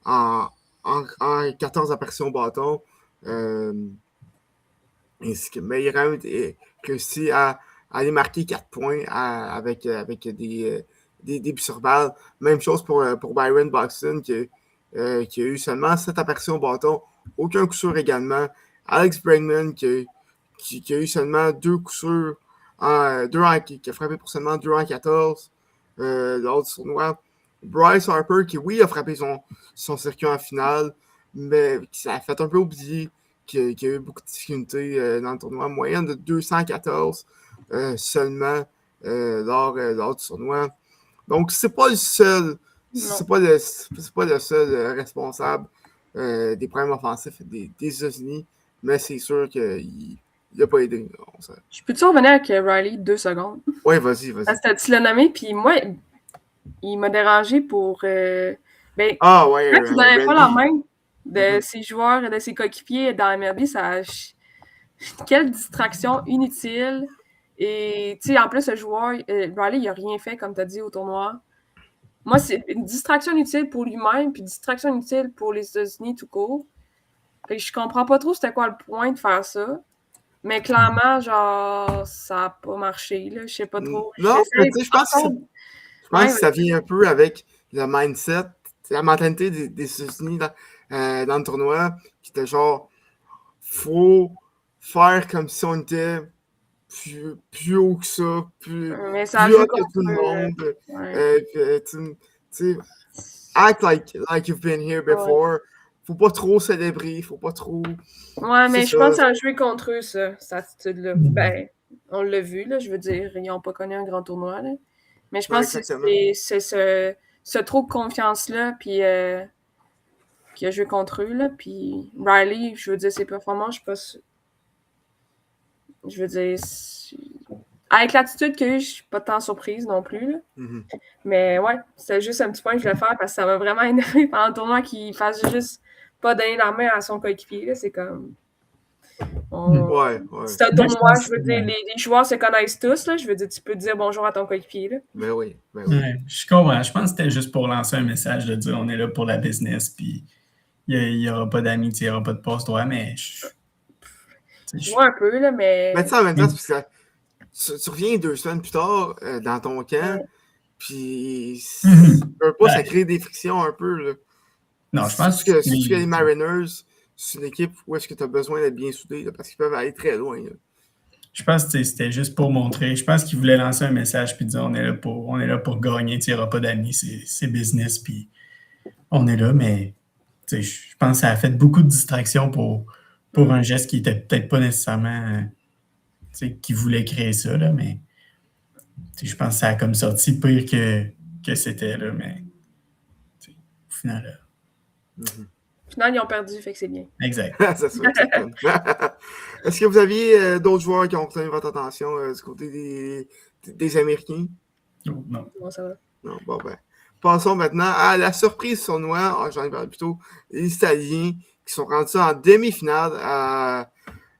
en 14 apparitions au bâton. Mais il a réussi à aller marquer 4 points avec des buts sur balle. Même chose pour Byron Buxton qui a eu seulement 7 apparitions au bâton. Aucun coup sûr également. Alex Bregman qui a eu seulement 2 coups sûrs, qui a frappé pour seulement 2 en 14 lors du tournoi. Bryce Harper qui, oui, a frappé son circuit en finale, mais qui s'est fait un peu oublier, qui a eu beaucoup de difficultés dans le tournoi. Moyenne de 214 seulement lors du tournoi. Donc, c'est pas le seul. C'est pas le seul responsable des problèmes offensifs des États-Unis, mais c'est sûr qu'il n'a pas aidé. Je peux-tu revenir avec Riley 2 secondes? Oui, vas-y. Parce que tu l'as nommé, puis moi, il m'a dérangé pour... quand il ne donnait pas la main de ses joueurs, de ses coéquipiers dans la MLB, quelle distraction inutile. Et, tu sais, en plus, le joueur, Riley, il n'a rien fait, comme tu as dit, au tournoi. Moi, c'est une distraction inutile pour lui-même, puis une distraction inutile pour les États-Unis tout court. Fait que je comprends pas trop c'était quoi le point de faire ça. Mais clairement, genre, ça n'a pas marché, là. Je sais pas trop. Non, mais tu sais, je pense que ça vient un peu avec le mindset, la mentalité des États-Unis dans le tournoi, qui était genre, faut faire comme si on était plus haut que ça, plus haut que tout le monde. Act like you've been here before. Faut pas trop célébrer, faut pas trop... Ouais, mais je pense que ça a joué contre eux, cette attitude-là. Ben, on l'a vu, là, je veux dire, ils n'ont pas connu un grand tournoi, là. Mais je pense que c'est ce trop de confiance-là, puis qui a joué contre eux, là. Puis Riley, je veux dire, ses performances, je veux dire, avec l'attitude qu'il a eu, je suis pas tant surprise non plus, là. Mais ouais, c'est juste un petit point que je voulais faire parce que ça m'a vraiment énervé pendant le tournoi qu'il fasse juste pas donner la main à son coéquipier, là. C'est comme... C'est un Moi, je tournoi, pense je veux que dire, les joueurs se connaissent tous. Là. Je veux dire, tu peux dire bonjour à ton coéquipier. Là. Ben oui. ouais, je comprends. Je pense que c'était juste pour lancer un message de dire on est là pour la business, puis il n'y aura pas d'amis, il n'y aura pas de passe-droit, mais Je vois un peu, là, mais. Mais tu sais, en même temps, c'est parce que tu reviens 2 semaines plus tard dans ton camp, puis ça crée des frictions un peu. Là. Non, je pense que les Mariners, c'est une équipe où est-ce que tu as besoin d'être bien soudé, là, parce qu'ils peuvent aller très loin. Là. Je pense que c'était juste pour montrer. Je pense qu'ils voulaient lancer un message puis dire on est là pour gagner, il n'y aura pas d'amis, c'est business, puis on est là, mais je pense que ça a fait beaucoup de distractions pour un geste qui n'était peut-être pas nécessairement qui voulait créer ça, là, mais je pense que ça a comme sorti pire que c'était, là, mais au final. Au final, ils ont perdu, fait que c'est bien. Exact. C'est ça, exactement. Est-ce que vous aviez d'autres joueurs qui ont retenu votre attention du côté des Américains? Non. Bon, ça va. Non, bon ben. Passons maintenant à la surprise sournois. J'en ai parlé plutôt. Les Italiens qui sont rendus en demi-finale.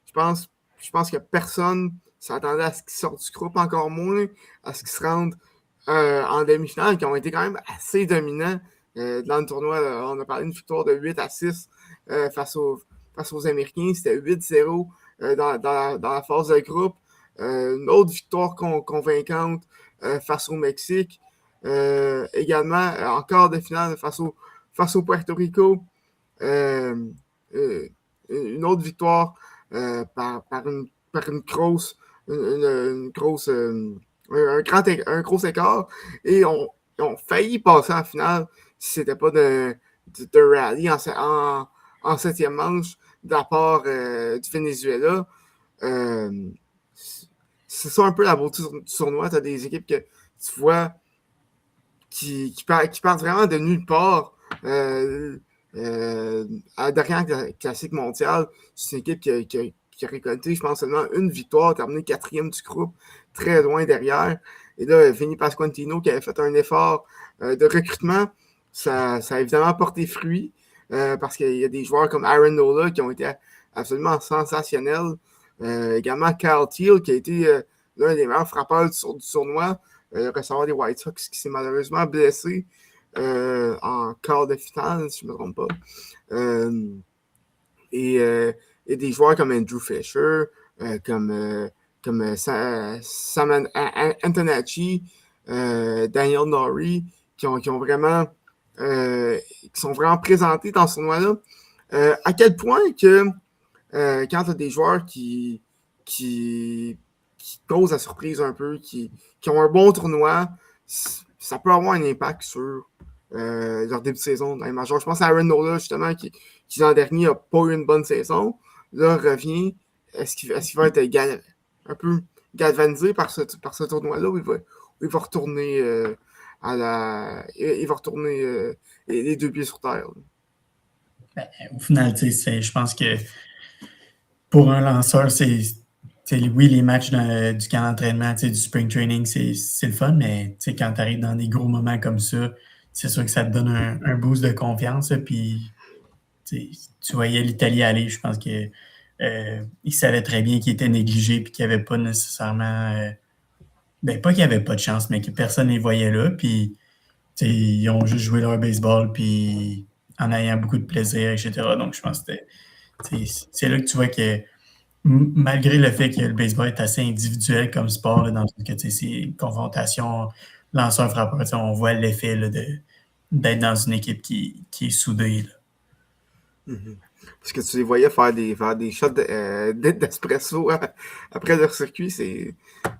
Je pense que personne s'attendait à ce qu'ils sortent du groupe, encore moins à ce qu'ils se rendent en demi-finale, qui ont été quand même assez dominants dans le tournoi. Là. On a parlé d'une victoire de 8-6 face aux Américains. C'était 8-0 dans la phase de groupe. Une autre victoire convaincante face au Mexique. Également, en quart de finale face au Puerto Rico. Une autre victoire par un gros écart. Et on failli passer en finale si c'était pas de rallye en 7e manche de la part du Venezuela. C'est ça un peu la beauté du tournoi. Tu as des équipes que tu vois qui partent vraiment de nulle part. À la dernière classique mondiale, c'est une équipe qui a récolté, je pense, seulement une victoire, terminé 4e du groupe, très loin derrière. Et là, Vinny Pasquantino qui avait fait un effort de recrutement, ça a évidemment porté fruit parce qu'il y a des joueurs comme Aaron Nola qui ont été absolument sensationnels. Également Kyle Teal qui a été l'un des meilleurs frappeurs du tournoi, receveur des White Sox qui s'est malheureusement blessé en quart de finale, si je ne me trompe pas. Et des joueurs comme Andrew Fisher, comme Sam Antonacci, Daniel Norrie, qui sont vraiment présentés dans ce tournoi-là. À quel point que quand tu as des joueurs qui causent la surprise un peu, qui ont un bon tournoi, ça peut avoir un impact sur leur début de saison dans les majors. Je pense à Aaron Nola, justement, qui l'an dernier n'a pas eu une bonne saison. Là, revient. Est-ce qu'il va être un peu galvanisé par ce tournoi-là ou il va retourner il va retourner les 2 pieds sur terre? Ben, au final, je pense que pour un lanceur, oui, les matchs du camp d'entraînement, du spring training, c'est le fun, mais quand tu arrives dans des gros moments comme ça, c'est sûr que ça te donne un boost de confiance. Puis, tu voyais l'Italie aller, je pense que il savait très bien qu'il était négligé et qu'il n'y avait pas nécessairement. Pas qu'il n'y avait pas de chance, mais que personne ne les voyait là. Puis, ils ont juste joué leur baseball puis en ayant beaucoup de plaisir, etc. Donc, je pense que c'est là que tu vois que malgré le fait que le baseball est assez individuel comme sport, là, dans le que c'est une confrontation lanceur-frappeur, on voit l'effet là, d'être dans une équipe qui est soudée. Là. Mm-hmm. Parce que tu les voyais faire des shots d'espresso après leur circuit, c'est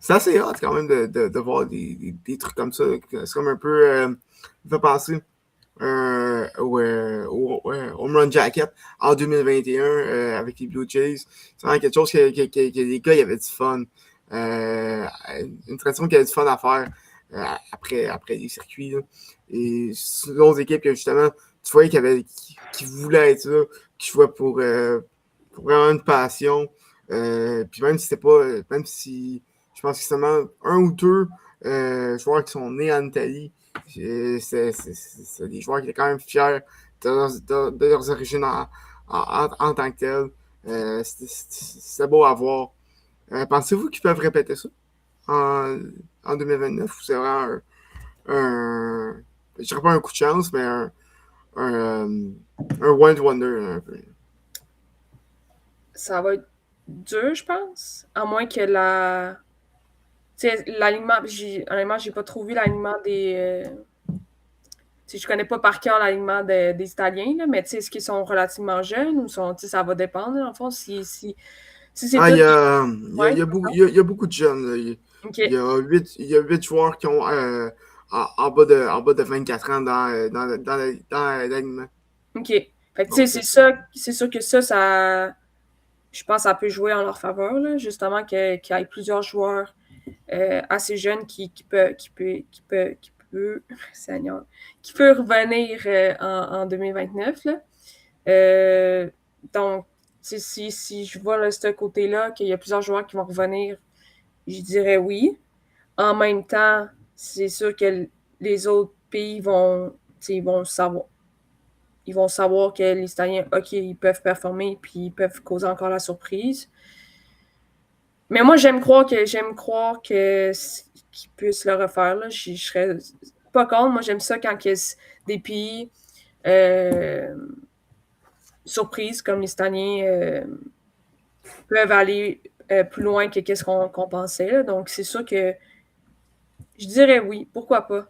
assez hot quand même de voir des trucs comme ça. C'est comme un peu il fait penser au Home Run Jacket en 2021 avec les Blue Jays. C'est vraiment quelque chose que les gars, il y avait du fun. Une tradition qui avait du fun à faire après les circuits. Là. Et c'est d'autres équipes que justement, tu voyais qui voulaient être là, qui jouaient pour vraiment une passion. Puis même si c'était pas, même si je pense que c'est seulement 1 ou 2 joueurs qui sont nés en Italie, c'est des joueurs qui étaient quand même fiers de leurs origines en tant que tels. C'était beau à voir. Pensez-vous qu'ils peuvent répéter ça en 2029 ou c'est vraiment je dirais pas un coup de chance, mais un one wonder un peu. Ça va être dur, je pense. À moins que l'alignement. Honnêtement, j'ai pas trop vu l'alignement des. Je connais pas par cœur l'alignement des Italiens, là, mais est-ce qu'ils sont relativement jeunes ou ça va dépendre, en fond, si c'est Ah, tout. il Ouais, y a beaucoup de jeunes. Là. ok, Il y a 8 joueurs qui ont en bas de 24 ans dans l'alignement. ok. Fait que, Donc, c'est sûr que ça, je pense que ça peut jouer en leur faveur, là, justement, qu'il y ait plusieurs joueurs assez jeunes qui peut, Seigneur, qui peut revenir en 2029, là. Donc, si je vois là, ce côté-là, qu'il y a plusieurs joueurs qui vont revenir, je dirais oui. En même temps, c'est sûr que les autres pays vont savoir. Ils vont savoir que les Italiens, OK, ils peuvent performer puis ils peuvent causer encore la surprise. Mais moi, j'aime croire que qu'ils puissent le refaire. Là. Je serais pas contre. Moi, j'aime ça quand il y a des pays surprises comme les Italiens peuvent aller plus loin que qu'est-ce qu'on pensait. Là. Donc, c'est sûr que je dirais oui. Pourquoi pas?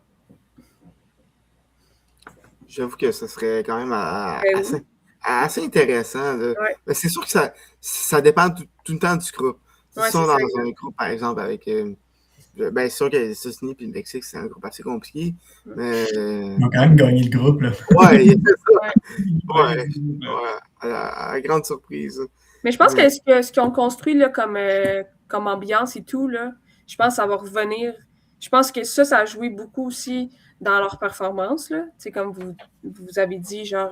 j'avoue que ce serait quand même Oui. assez intéressant. Là. Ouais. Mais c'est sûr que ça dépend tout le temps du groupe. Si Ouais, ils sont c'est ça. dans un groupe, par exemple, avec. Ben, c'est sûr que les États-Unis et le Mexique, c'est un groupe assez compliqué. Mais. Ils ont quand même gagné le groupe, là. Ouais, il fait ça. Ouais. Ouais, à la grande surprise. Mais je pense Mais- que ce qu'ils ont construit là, comme ambiance et tout, là, je pense que ça va revenir. Je pense que ça a joué beaucoup aussi dans leur performance. Là. Comme vous avez dit, genre,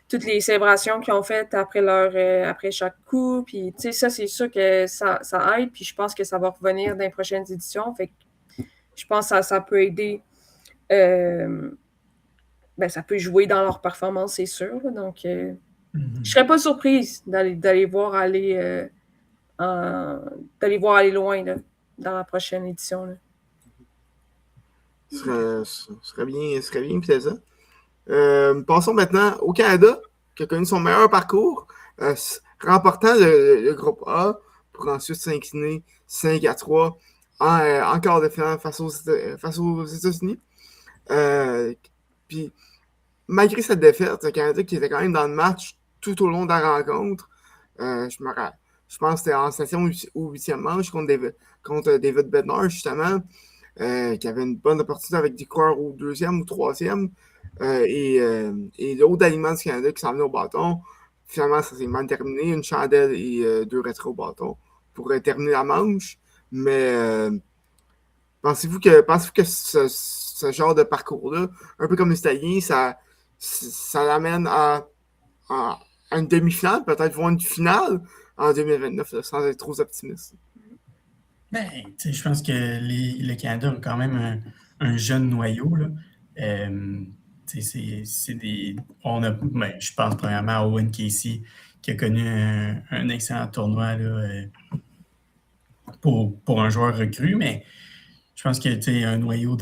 toutes les célébrations qu'ils ont faites après chaque coup. Puis, ça, c'est sûr que ça aide. Puis, je pense que ça va revenir dans les prochaines éditions. Fait que je pense que ça peut aider. Ben, ça peut jouer dans leur performance, c'est sûr. Là. Donc, je serais pas surprise d'aller voir aller loin là, dans la prochaine édition. Là. Ce serait bien plaisant. Passons maintenant au Canada, qui a connu son meilleur parcours, remportant le groupe A pour ensuite s'incliner 5-3 en quart de finale face aux États-Unis. Puis, malgré cette défaite, le Canada qui était quand même dans le match tout au long de la rencontre, je pense que c'était en 7e ou 8e manche contre David Bednar, justement, qui avait une bonne opportunité avec des coureurs au 2e ou 3e. Et l'autre aliment du Canada qui s'en venait au bâton, finalement, ça s'est mal terminé. Une chandelle et 2 retraits au bâton pour terminer la manche. Mais pensez-vous que ce genre de parcours-là, un peu comme les Italiens, ça l'amène à une demi-finale, peut-être voir une finale en 2029, là, sans être trop optimiste? Ben, je pense que le Canada a quand même un jeune noyau. Là. C'est des. Je pense premièrement à Owen Casey, qui a connu un excellent tournoi là, pour un joueur recru, mais je pense que un noyau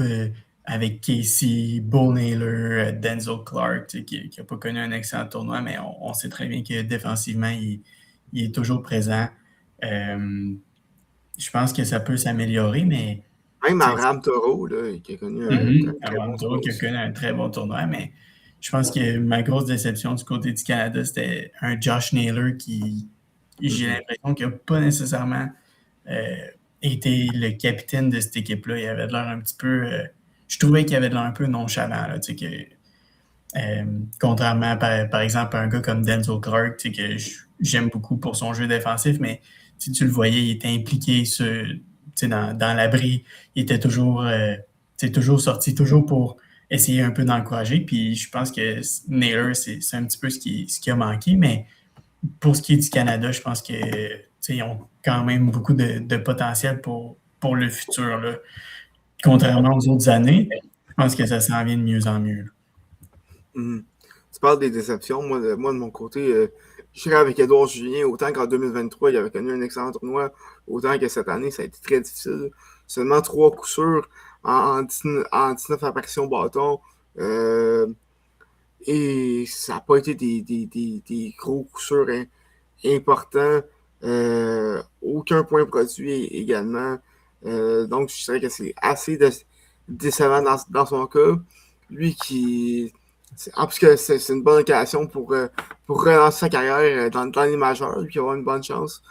avec Casey, Bo Naylor, Denzel Clark, qui n'a pas connu un excellent tournoi, mais on sait très bien que défensivement, il est toujours présent. Je pense que ça peut s'améliorer, mais. Même Abraham Taureau, là, qui a connu un très bon tournoi. Qui a connu un très bon tournoi, mais je pense que ma grosse déception du côté du Canada, c'était un Josh Naylor qui, j'ai l'impression qu'il n'a pas nécessairement été le capitaine de cette équipe-là. Il avait l'air un petit peu. Je trouvais qu'il avait l'air un peu nonchalant. Là, contrairement, par exemple, à un gars comme Denzel Clark, que j'aime beaucoup pour son jeu défensif, mais tu le voyais, il était impliqué dans l'abri. Il était toujours sorti, toujours pour essayer un peu d'encourager. Puis je pense que Naylor, c'est un petit peu ce qui a manqué. Mais pour ce qui est du Canada, je pense qu'ils ont quand même beaucoup de potentiel pour le futur. Là. Contrairement aux autres années, je pense que ça s'en vient de mieux en mieux. Mm-hmm. parles des déceptions. Moi, de mon côté, je serais avec Édouard Julien, autant qu'en 2023, il avait connu un excellent tournoi, autant que cette année, ça a été très difficile. Seulement 3 coups sûrs en 19 apparitions bâton. Et ça n'a pas été des gros coups sûrs importants. Aucun point produit également. Donc, je dirais que c'est assez décevant dans son cas. Lui qui. En plus que c'est une bonne occasion pour relancer sa carrière dans les majeurs, lui qui va avoir une bonne chance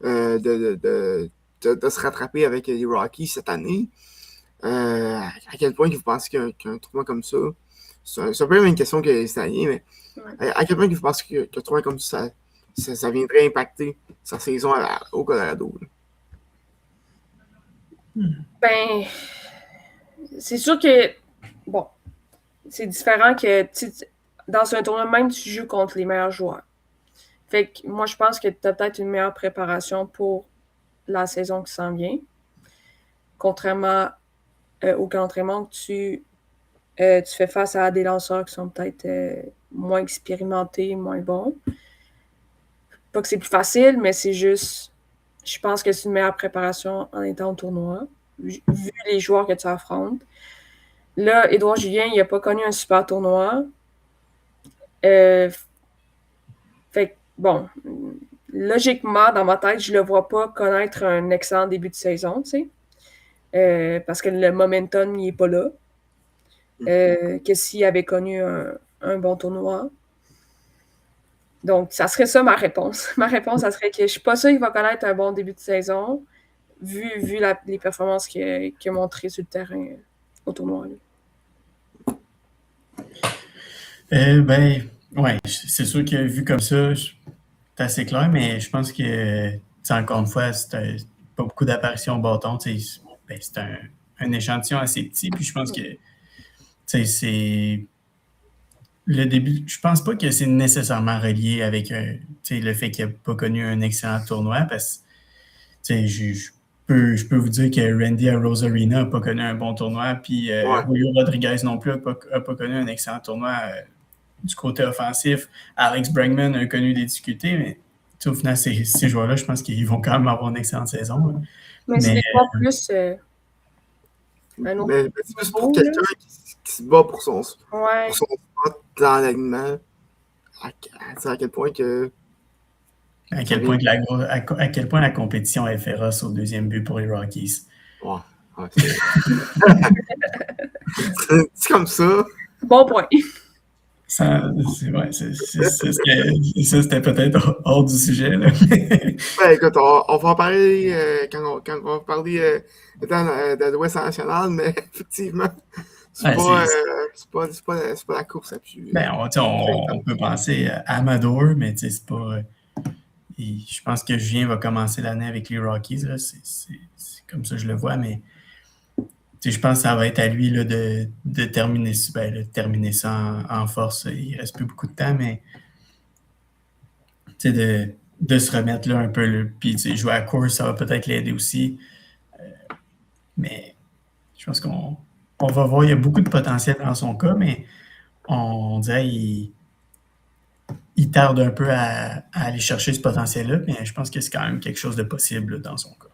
de se rattraper avec les Rockies cette année. À quel point vous pensez qu'un tournoi comme ça, c'est un peu la même question que cette année, mais à quel point vous pensez qu'un tournoi comme ça viendrait impacter sa saison au Colorado? Ben, c'est sûr que, bon, c'est différent que dans un tournoi, même tu joues contre les meilleurs joueurs. Fait que moi, je pense que tu as peut-être une meilleure préparation pour la saison qui s'en vient. Contrairement au camp d'entraînement que tu fais face à des lanceurs qui sont peut-être moins expérimentés, moins bons. Pas que c'est plus facile, mais c'est juste, je pense que c'est une meilleure préparation en étant au tournoi, vu les joueurs que tu affrontes. Là, Édouard Julien, il n'a pas connu un super tournoi. Fait que, bon, logiquement, dans ma tête, je ne le vois pas connaître un excellent début de saison, tu sais. Parce que le momentum, il n'est pas là. Que s'il avait connu un bon tournoi. Donc, ça serait ça ma réponse. Ma réponse, ça serait que je ne suis pas sûre qu'il va connaître un bon début de saison, vu les performances qu'il a montrées sur le terrain au tournoi. Ben, ouais, c'est sûr que vu comme ça, c'est assez clair, mais je pense que, encore une fois, c'est pas beaucoup d'apparitions au bâton. Ben, c'est un échantillon assez petit, puis je pense que c'est le début. Je pense pas que c'est nécessairement relié avec le fait qu'il n'a pas connu un excellent tournoi, parce que je peux vous dire que Randy Arozarena n'a pas connu un bon tournoi, puis Julio Rodriguez non plus n'a pas connu un excellent tournoi du côté offensif. Alex Bregman a connu des difficultés, mais au final, ces joueurs-là, je pense qu'ils vont quand même avoir une excellente saison. Mais c'est des fois plus... mais c'est plus pour quelqu'un qui se bat pour son spot dans l'alignement. À quel point que... À quel point la compétition est féroce au deuxième but pour les Rockies. Ouais c'est comme ça. Bon point. Ça, c'était peut-être hors du sujet. Là. Ben, écoute, on va en parler quand on va parler de l'Ouest national, mais effectivement, c'est pas la course à plus. Ben, on peut penser à Amador, mais c'est pas. Je pense que Julien va commencer l'année avec les Rockies. Là. C'est comme ça que je le vois, mais je pense que ça va être à lui là, de terminer ça en force. Il ne reste plus beaucoup de temps, mais de se remettre là un peu. Puis jouer à la course, ça va peut-être l'aider aussi. Mais je pense qu'on va voir. Il y a beaucoup de potentiel dans son cas, mais on dirait il tarde un peu à aller chercher ce potentiel-là, mais je pense que c'est quand même quelque chose de possible là, dans son cas.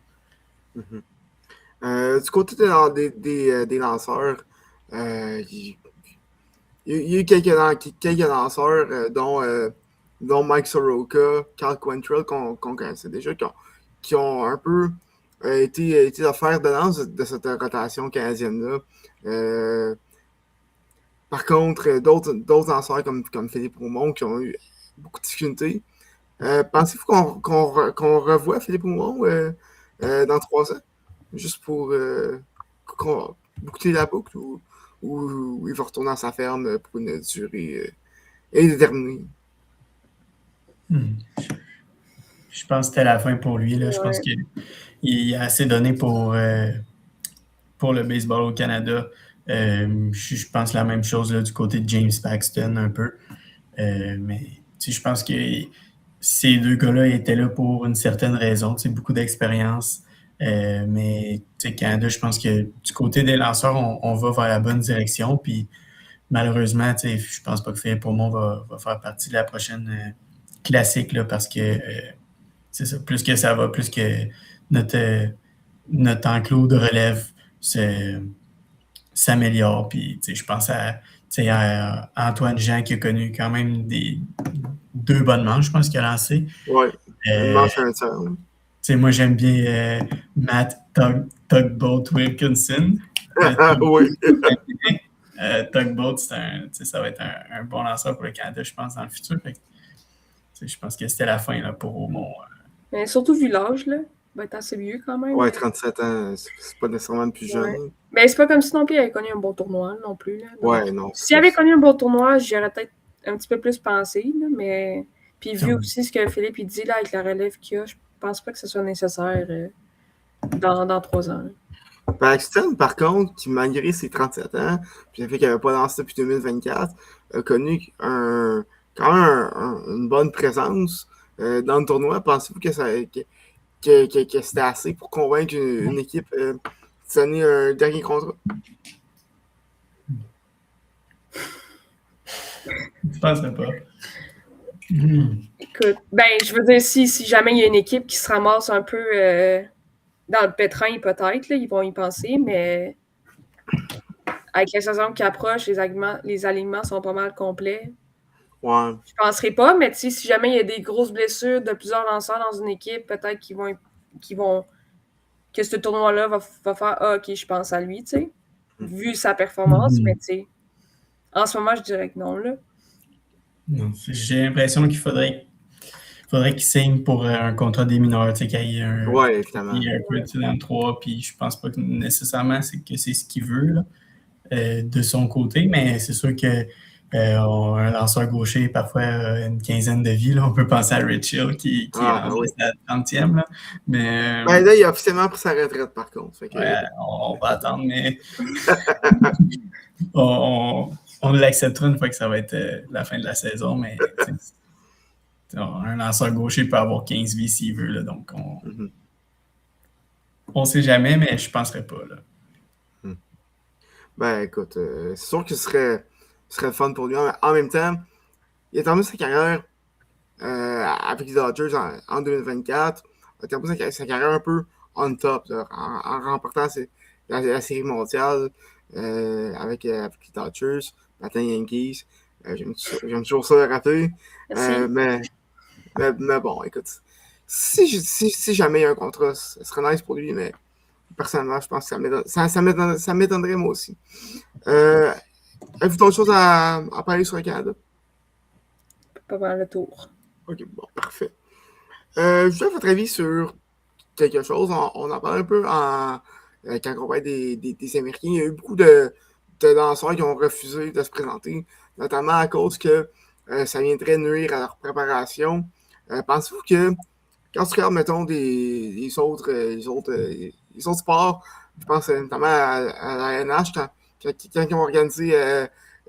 Mm-hmm. Du côté des lanceurs, il y a eu quelques lanceurs, dont Mike Soroka, Cal Quantrill, qu'on connaissait déjà, qui ont un peu été le fer de lance de cette rotation canadienne-là. Par contre, d'autres lanceurs comme Philippe Roumont qui ont eu beaucoup de difficultés. Pensez-vous qu'on revoit Philippe Roumont dans 3 ans? Juste pour boucler la boucle ou il va retourner à sa ferme pour une durée indéterminée? Je pense que c'était la fin pour lui. Là. Je pense qu'il a assez donné pour le baseball au Canada. Je pense la même chose là, du côté de James Paxton un peu. Mais je pense que ces deux gars-là étaient là pour une certaine raison. Beaucoup d'expérience. Mais Canada, je pense que du côté des lanceurs, on va vers la bonne direction. Puis malheureusement, je pense pas que Philippe Aumont va faire partie de la prochaine classique là, parce que c'est ça, plus que ça va, plus que notre enclos de relève s'améliore. Puis je pense à Antoine Jean qui a connu quand même 2 bonnes manches, je pense qu'il a lancé. Ouais, une manche à un tiers. Moi, j'aime bien Matt Tugboat Wilkinson. Oui. Tugboat, ça va être un bon lanceur pour le Canada, je pense, dans le futur. Je pense que c'était la fin là, pour Aumont. Mais surtout vu l'âge, là, il va être assez vieux quand même. Ouais, 37 ans, c'est pas nécessairement le plus jeune. Ouais. Mais c'est pas comme si non plus il avait connu un bon tournoi non plus. Là. Ouais, non. S'il avait connu un bon tournoi, j'y aurais peut-être un petit peu plus pensé, là, mais puis vu aussi ce que Philippe il dit là, avec la relève qu'il y a, je pense pas que ce soit nécessaire dans 3 ans. Paxton, par contre, qui malgré ses 37 ans, puis le fait qu'il n'avait pas lancé depuis 2024, a connu quand même une bonne présence dans le tournoi. Pensez-vous que c'était assez pour convaincre une équipe de donner un dernier contrat? Je penserais pas. Écoute, je veux dire, si jamais il y a une équipe qui se ramasse un peu dans le pétrin, peut-être, là, ils vont y penser, mais avec la saison qui approche, les alignements sont pas mal complets. Ouais. Je ne penserai pas, mais si jamais il y a des grosses blessures de plusieurs lanceurs dans une équipe, peut-être que ce tournoi-là va faire OK, je pense à lui, tu sais, vu sa performance, mais tu sais, en ce moment, je dirais que non, là. Non, j'ai l'impression qu'il faudrait qu'il signe pour un contrat des mineurs, tu sais, qu'il y ait un peu dans le 3, puis je pense pas que nécessairement que c'est ce qu'il veut là, de son côté, mais c'est sûr que un lanceur gaucher, parfois une quinzaine de vies, là, on peut penser à Rich Hill qui est à la 30e. Là, mais, là, il a officiellement pris sa retraite, par contre. Fait que... on va attendre, mais on l'acceptera une fois que ça va être la fin de la saison, mais un lanceur gaucher peut avoir 15 vies s'il veut, là, donc on sait jamais, mais je ne penserais pas. Là. Écoute, c'est sûr que ce serait le fun pour lui. En même temps, il a terminé sa carrière avec les Dodgers en 2024. Il a terminé sa carrière un peu on top, là, en remportant la série mondiale avec les Dodgers, matin Yankees. J'aime toujours ça le rappeler. Mais bon, écoute, si jamais il y a un contrat, ce serait nice pour lui, mais personnellement, je pense que ça m'étonnerait moi aussi. Avez-vous d'autres choses à parler sur le Canada? Pas mal le tour. Ok, bon, parfait. Je veux votre avis sur quelque chose. On en parle un peu quand on parle des Américains. Il y a eu beaucoup de danseurs qui ont refusé de se présenter, notamment à cause que ça viendrait nuire à leur préparation. Pensez-vous que quand tu regardes, mettons, les autres sports, je pense notamment à la NH, quand ils ont organisé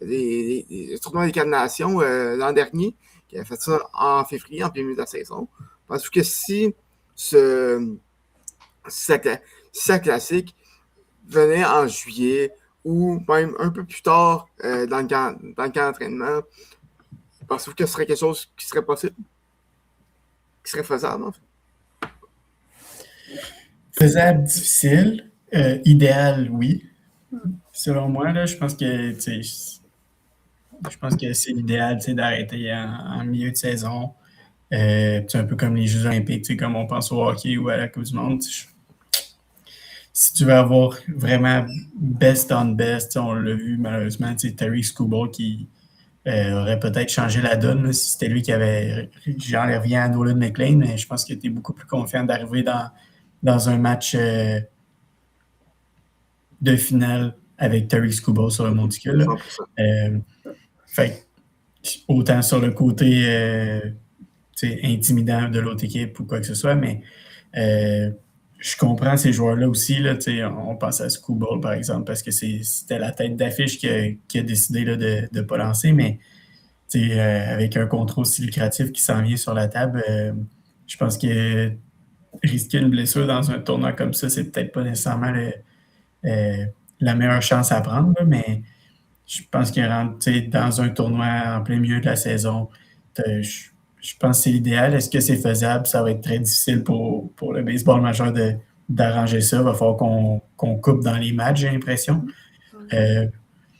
les tournois des 4 nations l'an dernier, qui a fait ça en février, en plein milieu de la saison, pensez-vous que si sa classique venait en juillet ou même un peu plus tard dans le camp d'entraînement, pensez-vous que ce serait quelque chose qui serait possible? Qui serait faisable, en fait? Faisable, difficile. Idéal, oui. Selon moi, là, je pense que c'est l'idéal d'arrêter en milieu de saison. C'est un peu comme les Jeux olympiques, comme on pense au hockey ou à la Coupe du Monde. Si tu veux avoir vraiment best on best, on l'a vu malheureusement, Terry Skubal qui aurait peut-être changé la donne là, si c'était lui qui avait. J'enlève rien à Nolan McLean, mais je pense que tu es beaucoup plus confiant d'arriver dans un match de finale avec Terry Skubal sur le monticule. Fait autant sur le côté intimidant de l'autre équipe ou quoi que ce soit, mais je comprends ces joueurs-là aussi. Là, on pense à Skubal, par exemple, parce que c'était la tête d'affiche qui a décidé là, de ne pas lancer, mais avec un contrat aussi lucratif qui s'en vient sur la table, je pense que risquer une blessure dans un tournoi comme ça, c'est peut-être pas nécessairement la meilleure chance à prendre, là, mais je pense qu'il rentre dans un tournoi en plein milieu de la saison. Je pense que c'est l'idéal. Est-ce que c'est faisable? Ça va être très difficile pour le baseball majeur d'arranger ça. Il va falloir qu'on coupe dans les matchs, j'ai l'impression.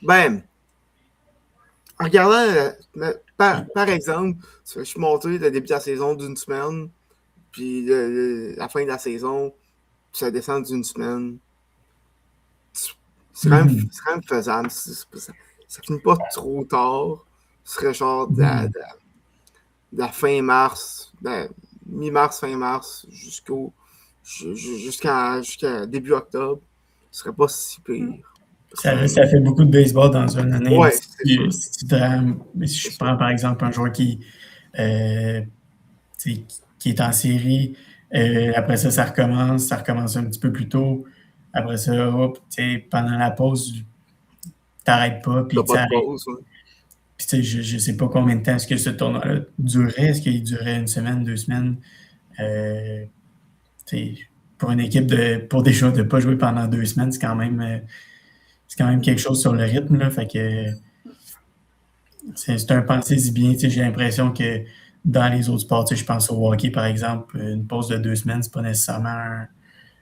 Ben, en regardant, par exemple, je suis monté le début de la saison d'une semaine, puis la fin de la saison, ça descend d'une semaine. C'est quand même faisable. Ça finit pas trop tard. Ce serait genre de la fin mars, mi-mars, fin mars, jusqu'à début octobre. Ce serait pas si pire. Ça fait beaucoup de baseball dans une année. Ouais, si je prends par exemple un joueur qui est en série, après ça recommence un petit peu plus tôt. Après ça, pendant la pause, t'arrêtes pas. Puis je ne sais pas combien de temps est-ce que ce tournoi-là durait. Est-ce qu'il durait une semaine, 2 semaines? Pour une équipe pour des joueurs de ne pas jouer pendant 2 semaines, c'est quand même quelque chose sur le rythme. Là, fait que c'est un pensez-y bien. J'ai l'impression que dans les autres sports, je pense au hockey, par exemple, une pause de 2 semaines, c'est pas nécessairement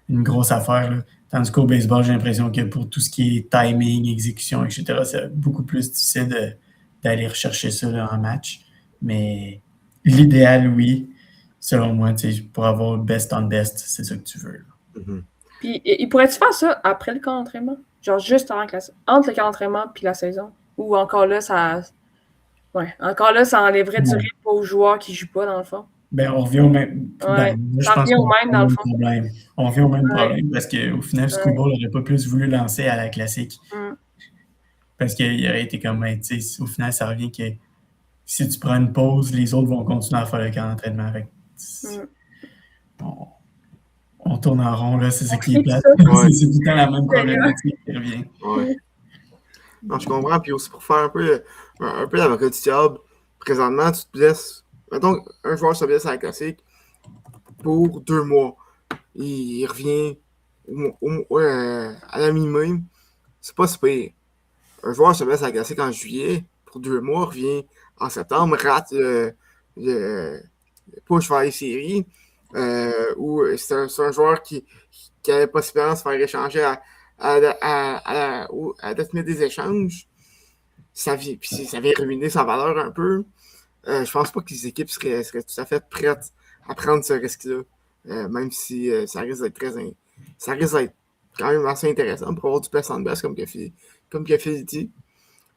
une grosse affaire. Là. Tandis qu'au baseball, j'ai l'impression que pour tout ce qui est timing, exécution, etc., c'est beaucoup plus difficile d'aller rechercher ça là, en match. Mais l'idéal, oui, selon moi, pour avoir le best on best, c'est ça que tu veux. Mm-hmm. Puis, il pourrait-tu faire ça après le camp d'entraînement? Genre juste entre le camp d'entraînement et la saison? Ou encore là, ça enlèverait du rythme aux joueurs qui ne jouent pas, dans le fond? Ben, on revient au même. Ça revient au même, dans le fond. Problème. On revient au même problème parce qu'au final, Screwball n'aurait pas plus voulu lancer à la classique. Parce qu'il aurait été comme, au final, ça revient que si tu prends une pause, les autres vont continuer à faire le camp d'entraînement. On tourne en rond, là, c'est ça qui est plate. C'est tout le temps la même problématique qui revient. Ouais. Non, je comprends. Puis aussi, pour faire un peu l'avocat du diable, présentement, tu te blesses. Mettons, un joueur se blesse à la classique pour 2 mois. Il revient à la mi-mai. C'est pas si pire. Un joueur se blesse à la classique en juillet pour 2 mois, revient en septembre, rate le push vers les séries. Ou c'est un joueur qui avait possiblement se faire échanger à la date des échanges. Ça vient ruiner sa valeur un peu. Je pense pas que les équipes seraient tout à fait prêtes à prendre ce risque-là. Même si ça risque d'être quand même assez intéressant pour avoir du best on best, comme Phil dit.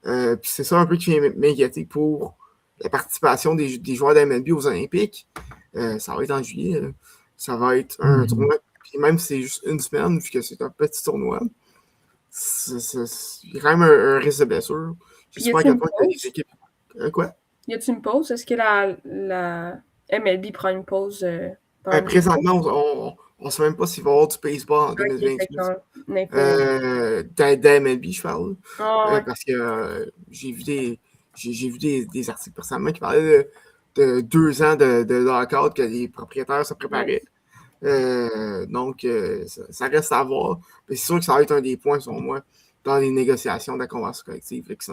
Puis c'est ça un peu qui vient m'inquiéter pour la participation des joueurs de MLB aux Olympiques. Ça va être en juillet. Là. Ça va être un tournoi. Puis même si c'est juste une semaine, vu que c'est un petit tournoi, il y a quand même un risque de blessure. Je sais pas à quel point les équipes. Quoi? Y a-t-il une pause? Est-ce que la MLB prend une pause? Présentement, on ne sait même pas s'il va y avoir du baseball en 2028. D'MLB, je parle. Parce que j'ai vu des articles récemment qui parlaient de 2 ans de lockout que les propriétaires se préparaient. Donc, ça reste à voir. Mais c'est sûr que ça va être un des points, selon moi, dans les négociations de la convention collective là, qui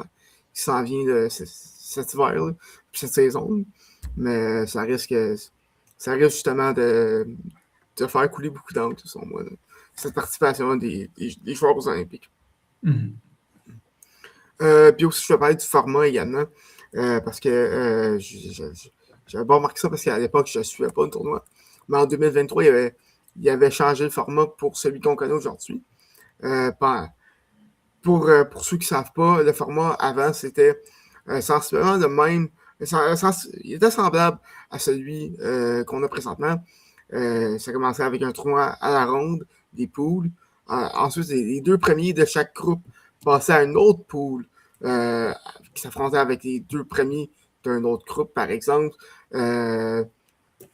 s'en vient cet hiver, là, puis cette saison. Mais ça risque justement de faire couler beaucoup d'encre, selon moi, là, cette participation des joueurs aux Olympiques. Puis aussi, je vais parler du format également, parce que j'avais pas remarqué ça parce qu'à l'époque, je ne suivais pas le tournoi. Mais en 2023, il avait changé le format pour celui qu'on connaît aujourd'hui. Pour ceux qui ne savent pas, le format avant, c'était sensiblement le même. Il était semblable à celui qu'on a présentement. Ça commençait avec un tournoi à la ronde, des poules. Ensuite, les 2 premiers de chaque groupe passaient à une autre poule qui s'affrontait avec les 2 premiers d'un autre groupe, par exemple.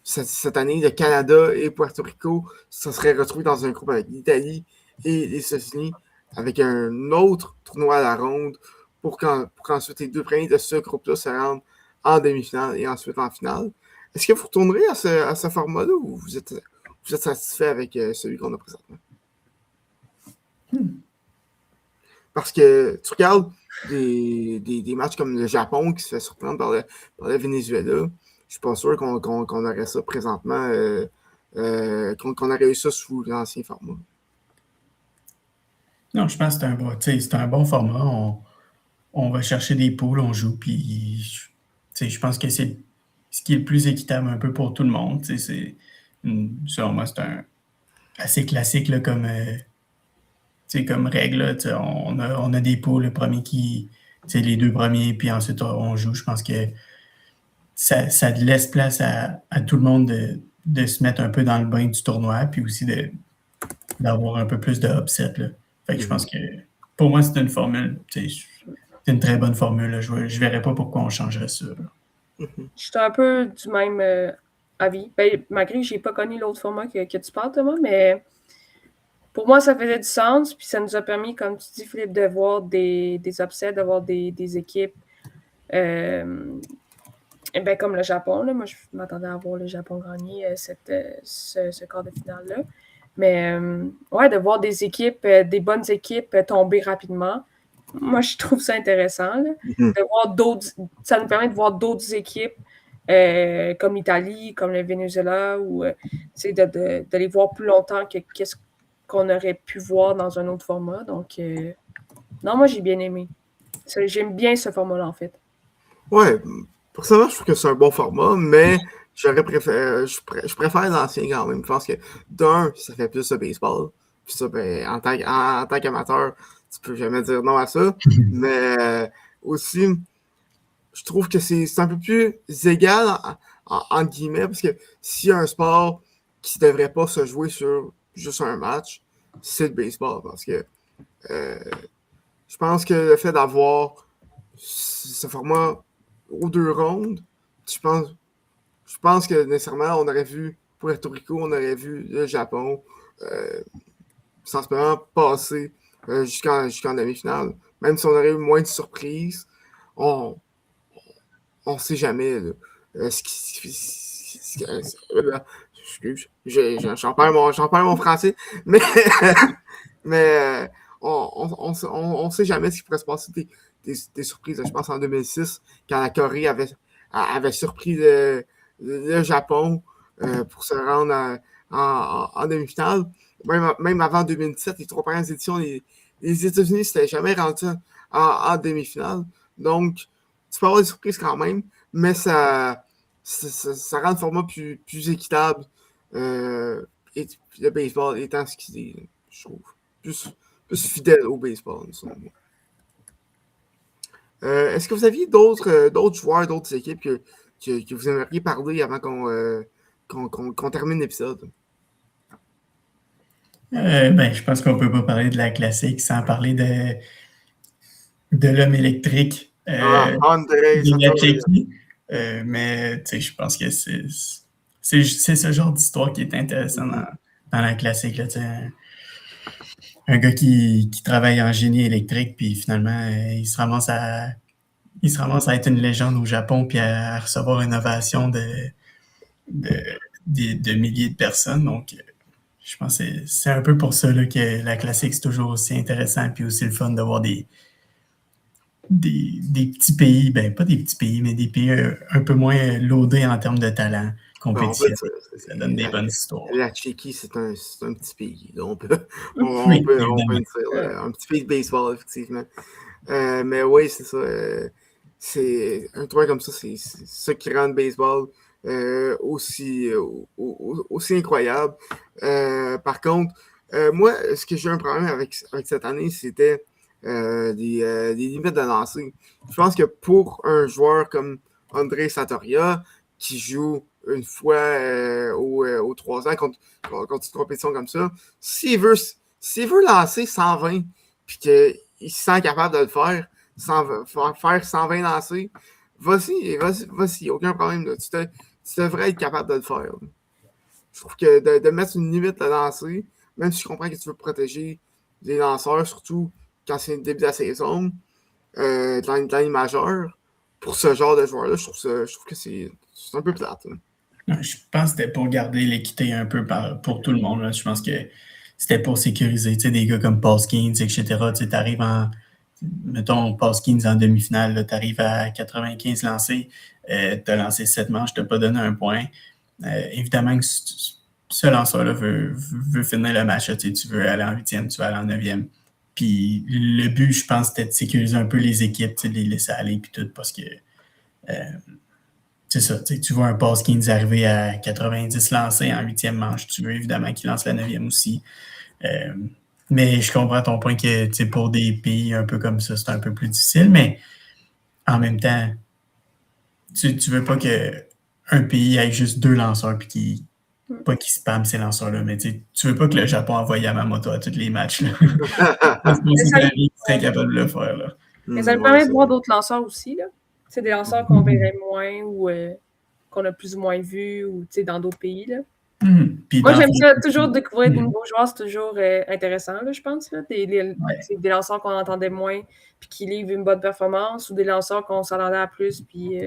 Cette année, le Canada et Puerto Rico se seraient retrouvés dans un groupe avec l'Italie et les États-Unis avec un autre tournoi à la ronde pour qu'ensuite les 2 premiers de ce groupe-là se rendent en demi-finale et ensuite en finale. Est-ce que vous retournerez à ce format-là ou vous êtes satisfait avec celui qu'on a présentement? Parce que tu regardes des matchs comme le Japon qui se fait surprendre par le Venezuela. Je suis pas sûr qu'on aurait ça présentement, qu'on aurait eu ça sous l'ancien format. Non, je pense que c'est un bon format. On va chercher des poules, on joue, puis je pense que c'est ce qui est le plus équitable un peu pour tout le monde. Selon moi, c'est un assez classique là, comme règle. Là, on a des poules, le premier les deux premiers, puis ensuite on joue. Je pense que ça laisse place à tout le monde de se mettre un peu dans le bain du tournoi, puis aussi d'avoir un peu plus de upset. Là. Fait que je pense que pour moi, c'est une formule. C'est une très bonne formule. Là. Je ne verrais pas pourquoi on changerait ça. Je suis un peu du même avis. Ben, malgré que je n'ai pas connu l'autre format que tu parles, Thomas, mais pour moi, ça faisait du sens. Puis ça nous a permis, comme tu dis, Philippe, de voir des upsets, de voir des équipes comme le Japon. Là. Moi, je m'attendais à voir le Japon gagner ce quart de finale-là. Mais ouais, de voir des équipes, des bonnes équipes tomber rapidement. Moi, je trouve ça intéressant. Là, de voir ça nous permet de voir d'autres équipes comme l'Italie, comme le Venezuela, ou de les voir plus longtemps que qu'est-ce qu'on aurait pu voir dans un autre format. Donc, non, moi, j'ai bien aimé. J'aime bien ce format-là, en fait. Ouais, personnellement, je trouve que c'est un bon format, mais je préfère l'ancien quand même. Je pense que d'un, ça fait plus de baseball. Puis ça, ben, en tant qu'amateur, tu peux jamais dire non à ça. Mais aussi, je trouve que c'est un peu plus égal, entre guillemets, parce que s'il y a un sport qui ne devrait pas se jouer sur juste un match, c'est le baseball. Parce que je pense que le fait d'avoir ce format aux 2 rondes, je pense que nécessairement, on aurait vu Puerto Rico, on aurait vu le Japon simplement passer jusqu'en demi-finale. Même si on aurait eu moins de surprises, on ne sait jamais excuse, j'en perds mon français, mais, mais on sait jamais ce qui pourrait se passer des surprises. Je pense en 2006, quand la Corée avait surpris le Japon pour se rendre en demi-finale. Même avant 2017, les 3 premières éditions, les États-Unis ne s'étaient jamais rendus en demi-finale. Donc, tu peux avoir des surprises quand même, mais ça rend le format plus équitable. Et le baseball étant ce qu'il est, je trouve, plus fidèle au baseball, selon moi. Est-ce que vous aviez d'autres joueurs, d'autres équipes que vous aimeriez parler avant qu'on termine l'épisode? Je pense qu'on ne peut pas parler de la classique sans parler de l'homme électrique. André Tchéquie. Mais je pense que c'est ce genre d'histoire qui est intéressant dans la classique. Là, un gars qui travaille en génie électrique, puis finalement, il se ramasse à être une légende au Japon, puis à recevoir une ovation de milliers de personnes. Donc, je pense que c'est un peu pour ça là, que la classique, c'est toujours aussi intéressant, puis aussi le fun de voir des petits pays, pas des petits pays, mais des pays un peu moins loadés en termes de talent compétitif. Ça donne des bonnes histoires. La Tchéquie, c'est un petit pays. Là. On peut dire un petit pays de baseball, effectivement. Mais oui, c'est ça. C'est un tournoi comme ça, c'est ça qui rend le baseball aussi incroyable. Par contre, moi, ce que j'ai un problème avec cette année, c'était des limites de lancer. Je pense que pour un joueur comme André Santoria, qui joue une fois aux 3 ans contre une compétition comme ça, s'il veut lancer 120 puis qu'il se sent capable de le faire, faire 120 lancers, vas-y, aucun problème. Là. Tu devrais être capable de le faire. Là. Je trouve que de mettre une limite de lancer, même si je comprends que tu veux protéger les lanceurs, surtout quand c'est le début de la saison, dans l'année majeure, pour ce genre de joueur-là, je trouve que c'est un peu plate. Là. Je pense que c'était pour garder l'équité un peu pour tout le monde. Là. Je pense que c'était pour sécuriser des gars comme Paul Skeens, etc. Tu arrives mettons, passe 15 en demi-finale, tu arrives à 95 lancés, tu as lancé 7 manches, tu n'as pas donné un point. Évidemment que ce lanceur-là veut finir le match. Tu veux aller en 8e, tu veux aller en 9e. Puis le but, je pense, c'était de sécuriser un peu les équipes, de les laisser aller, puis tout, parce que c'est ça, tu vois un pass Kings arriver à 90 lancés en 8e manche, tu veux évidemment qu'il lance la 9e aussi. Mais je comprends ton point que pour des pays un peu comme ça, c'est un peu plus difficile, mais en même temps, tu veux pas qu'un pays ait juste 2 lanceurs puis pas qu'ils spamment ces lanceurs-là, mais tu veux pas que le Japon envoie Yamamoto à tous les matchs. Là. C'est serait capable de le faire. Là. Mais ça nous permet de voir d'autres lanceurs aussi. Là. C'est des lanceurs qu'on verrait moins ou qu'on a plus ou moins vus ou dans d'autres pays. Là. Moi, j'aime ça. Toujours découvrir de nouveaux joueurs, c'est toujours intéressant, là, je pense. Là. Des lanceurs qu'on entendait moins puis qui livrent une bonne performance ou des lanceurs qu'on s'attendait à plus puis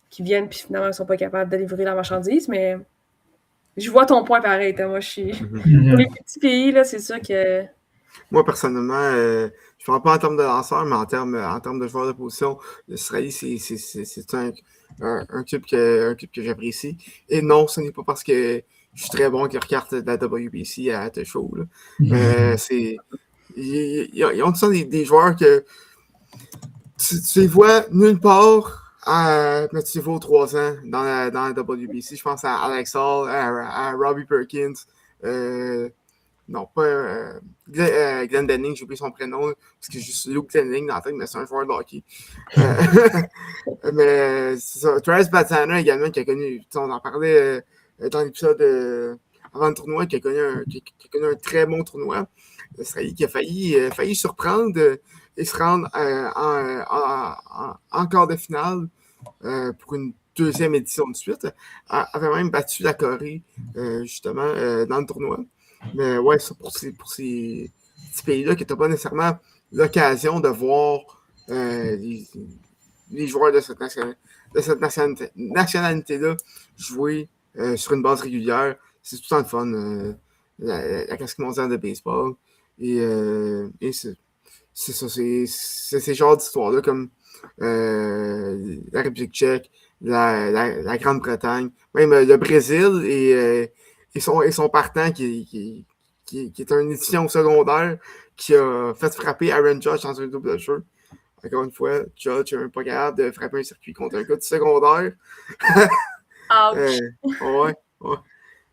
qui viennent puis finalement ne sont pas capables de livrer la marchandise. Mais je vois ton point pareil, Thomas. Pour les petits pays, là, c'est sûr que... Moi, personnellement, je ne parle pas en termes de lanceurs, mais en termes de joueurs de position, l'Australie, c'est un club que j'apprécie. Et non, ce n'est pas parce que je suis très bon qu'ils regardent la WBC à The Show. Ils ont tous des joueurs que tu les vois nulle part, mais tu les vois aux 3 ans dans la WBC. Je pense à Alex Hall, à Robbie Perkins. Non, pas Glenn Denning, j'ai oublié son prénom, parce que j'ai juste Luke Denning dans la tête, mais c'est un joueur de hockey. Mais c'est ça. Travis Bazzana également, qui a connu, on en parlait dans l'épisode avant le tournoi, qui a connu un très bon tournoi. L'Australie qui a failli surprendre et se rendre en quart de finale pour une 2e édition de suite. Avait même battu la Corée, justement, dans le tournoi. Mais ouais, ça pour ces petits pays-là que tu n'as pas nécessairement l'occasion de voir les joueurs de cette nationalité-là jouer sur une base régulière. C'est tout le temps le fun, la classique mondiale de baseball. Et c'est ça, c'est ces genres d'histoires-là comme la République tchèque, la Grande-Bretagne, même le Brésil et son partant qui est une édition secondaire qui a fait frapper Aaron Judge dans un double jeu. Encore une fois, Judge n'est même pas capable de frapper un circuit contre un gars du secondaire. Ouais.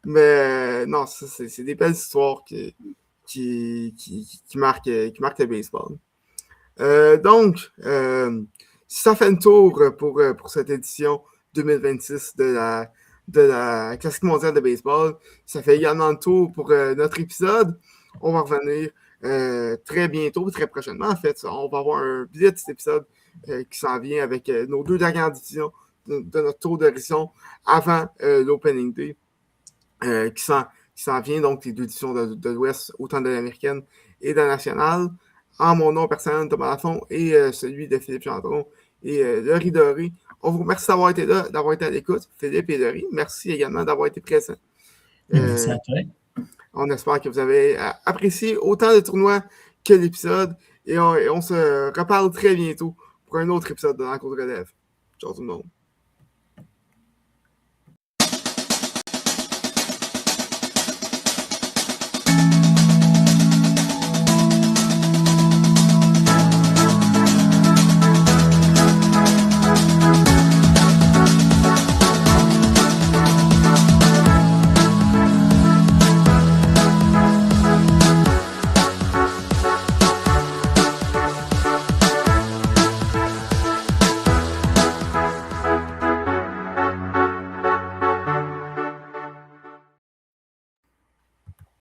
Mais non, ça, c'est des belles histoires qui marquent le baseball. Donc, ça fait le tour pour cette édition 2026 de la Classique mondiale de baseball. Ça fait également le tour pour notre épisode. On va revenir très bientôt, très prochainement. En fait, on va avoir un petit épisode qui s'en vient avec nos 2 dernières divisions de notre tour d'horizon avant l'Opening Day qui s'en vient, donc les 2 divisions de l'Ouest, autant de l'américaine et de la nationale. En mon nom personnel, Thomas Lafont, et celui de Philippe Gendron et Laurie Doré. On vous remercie d'avoir été là, d'avoir été à l'écoute. Philippe et Laurie, merci également d'avoir été présents. Merci à toi. On espère que vous avez apprécié autant le tournoi que l'épisode. Et on se reparle très bientôt pour un autre épisode de L'Encontre Relève. Ciao tout le monde.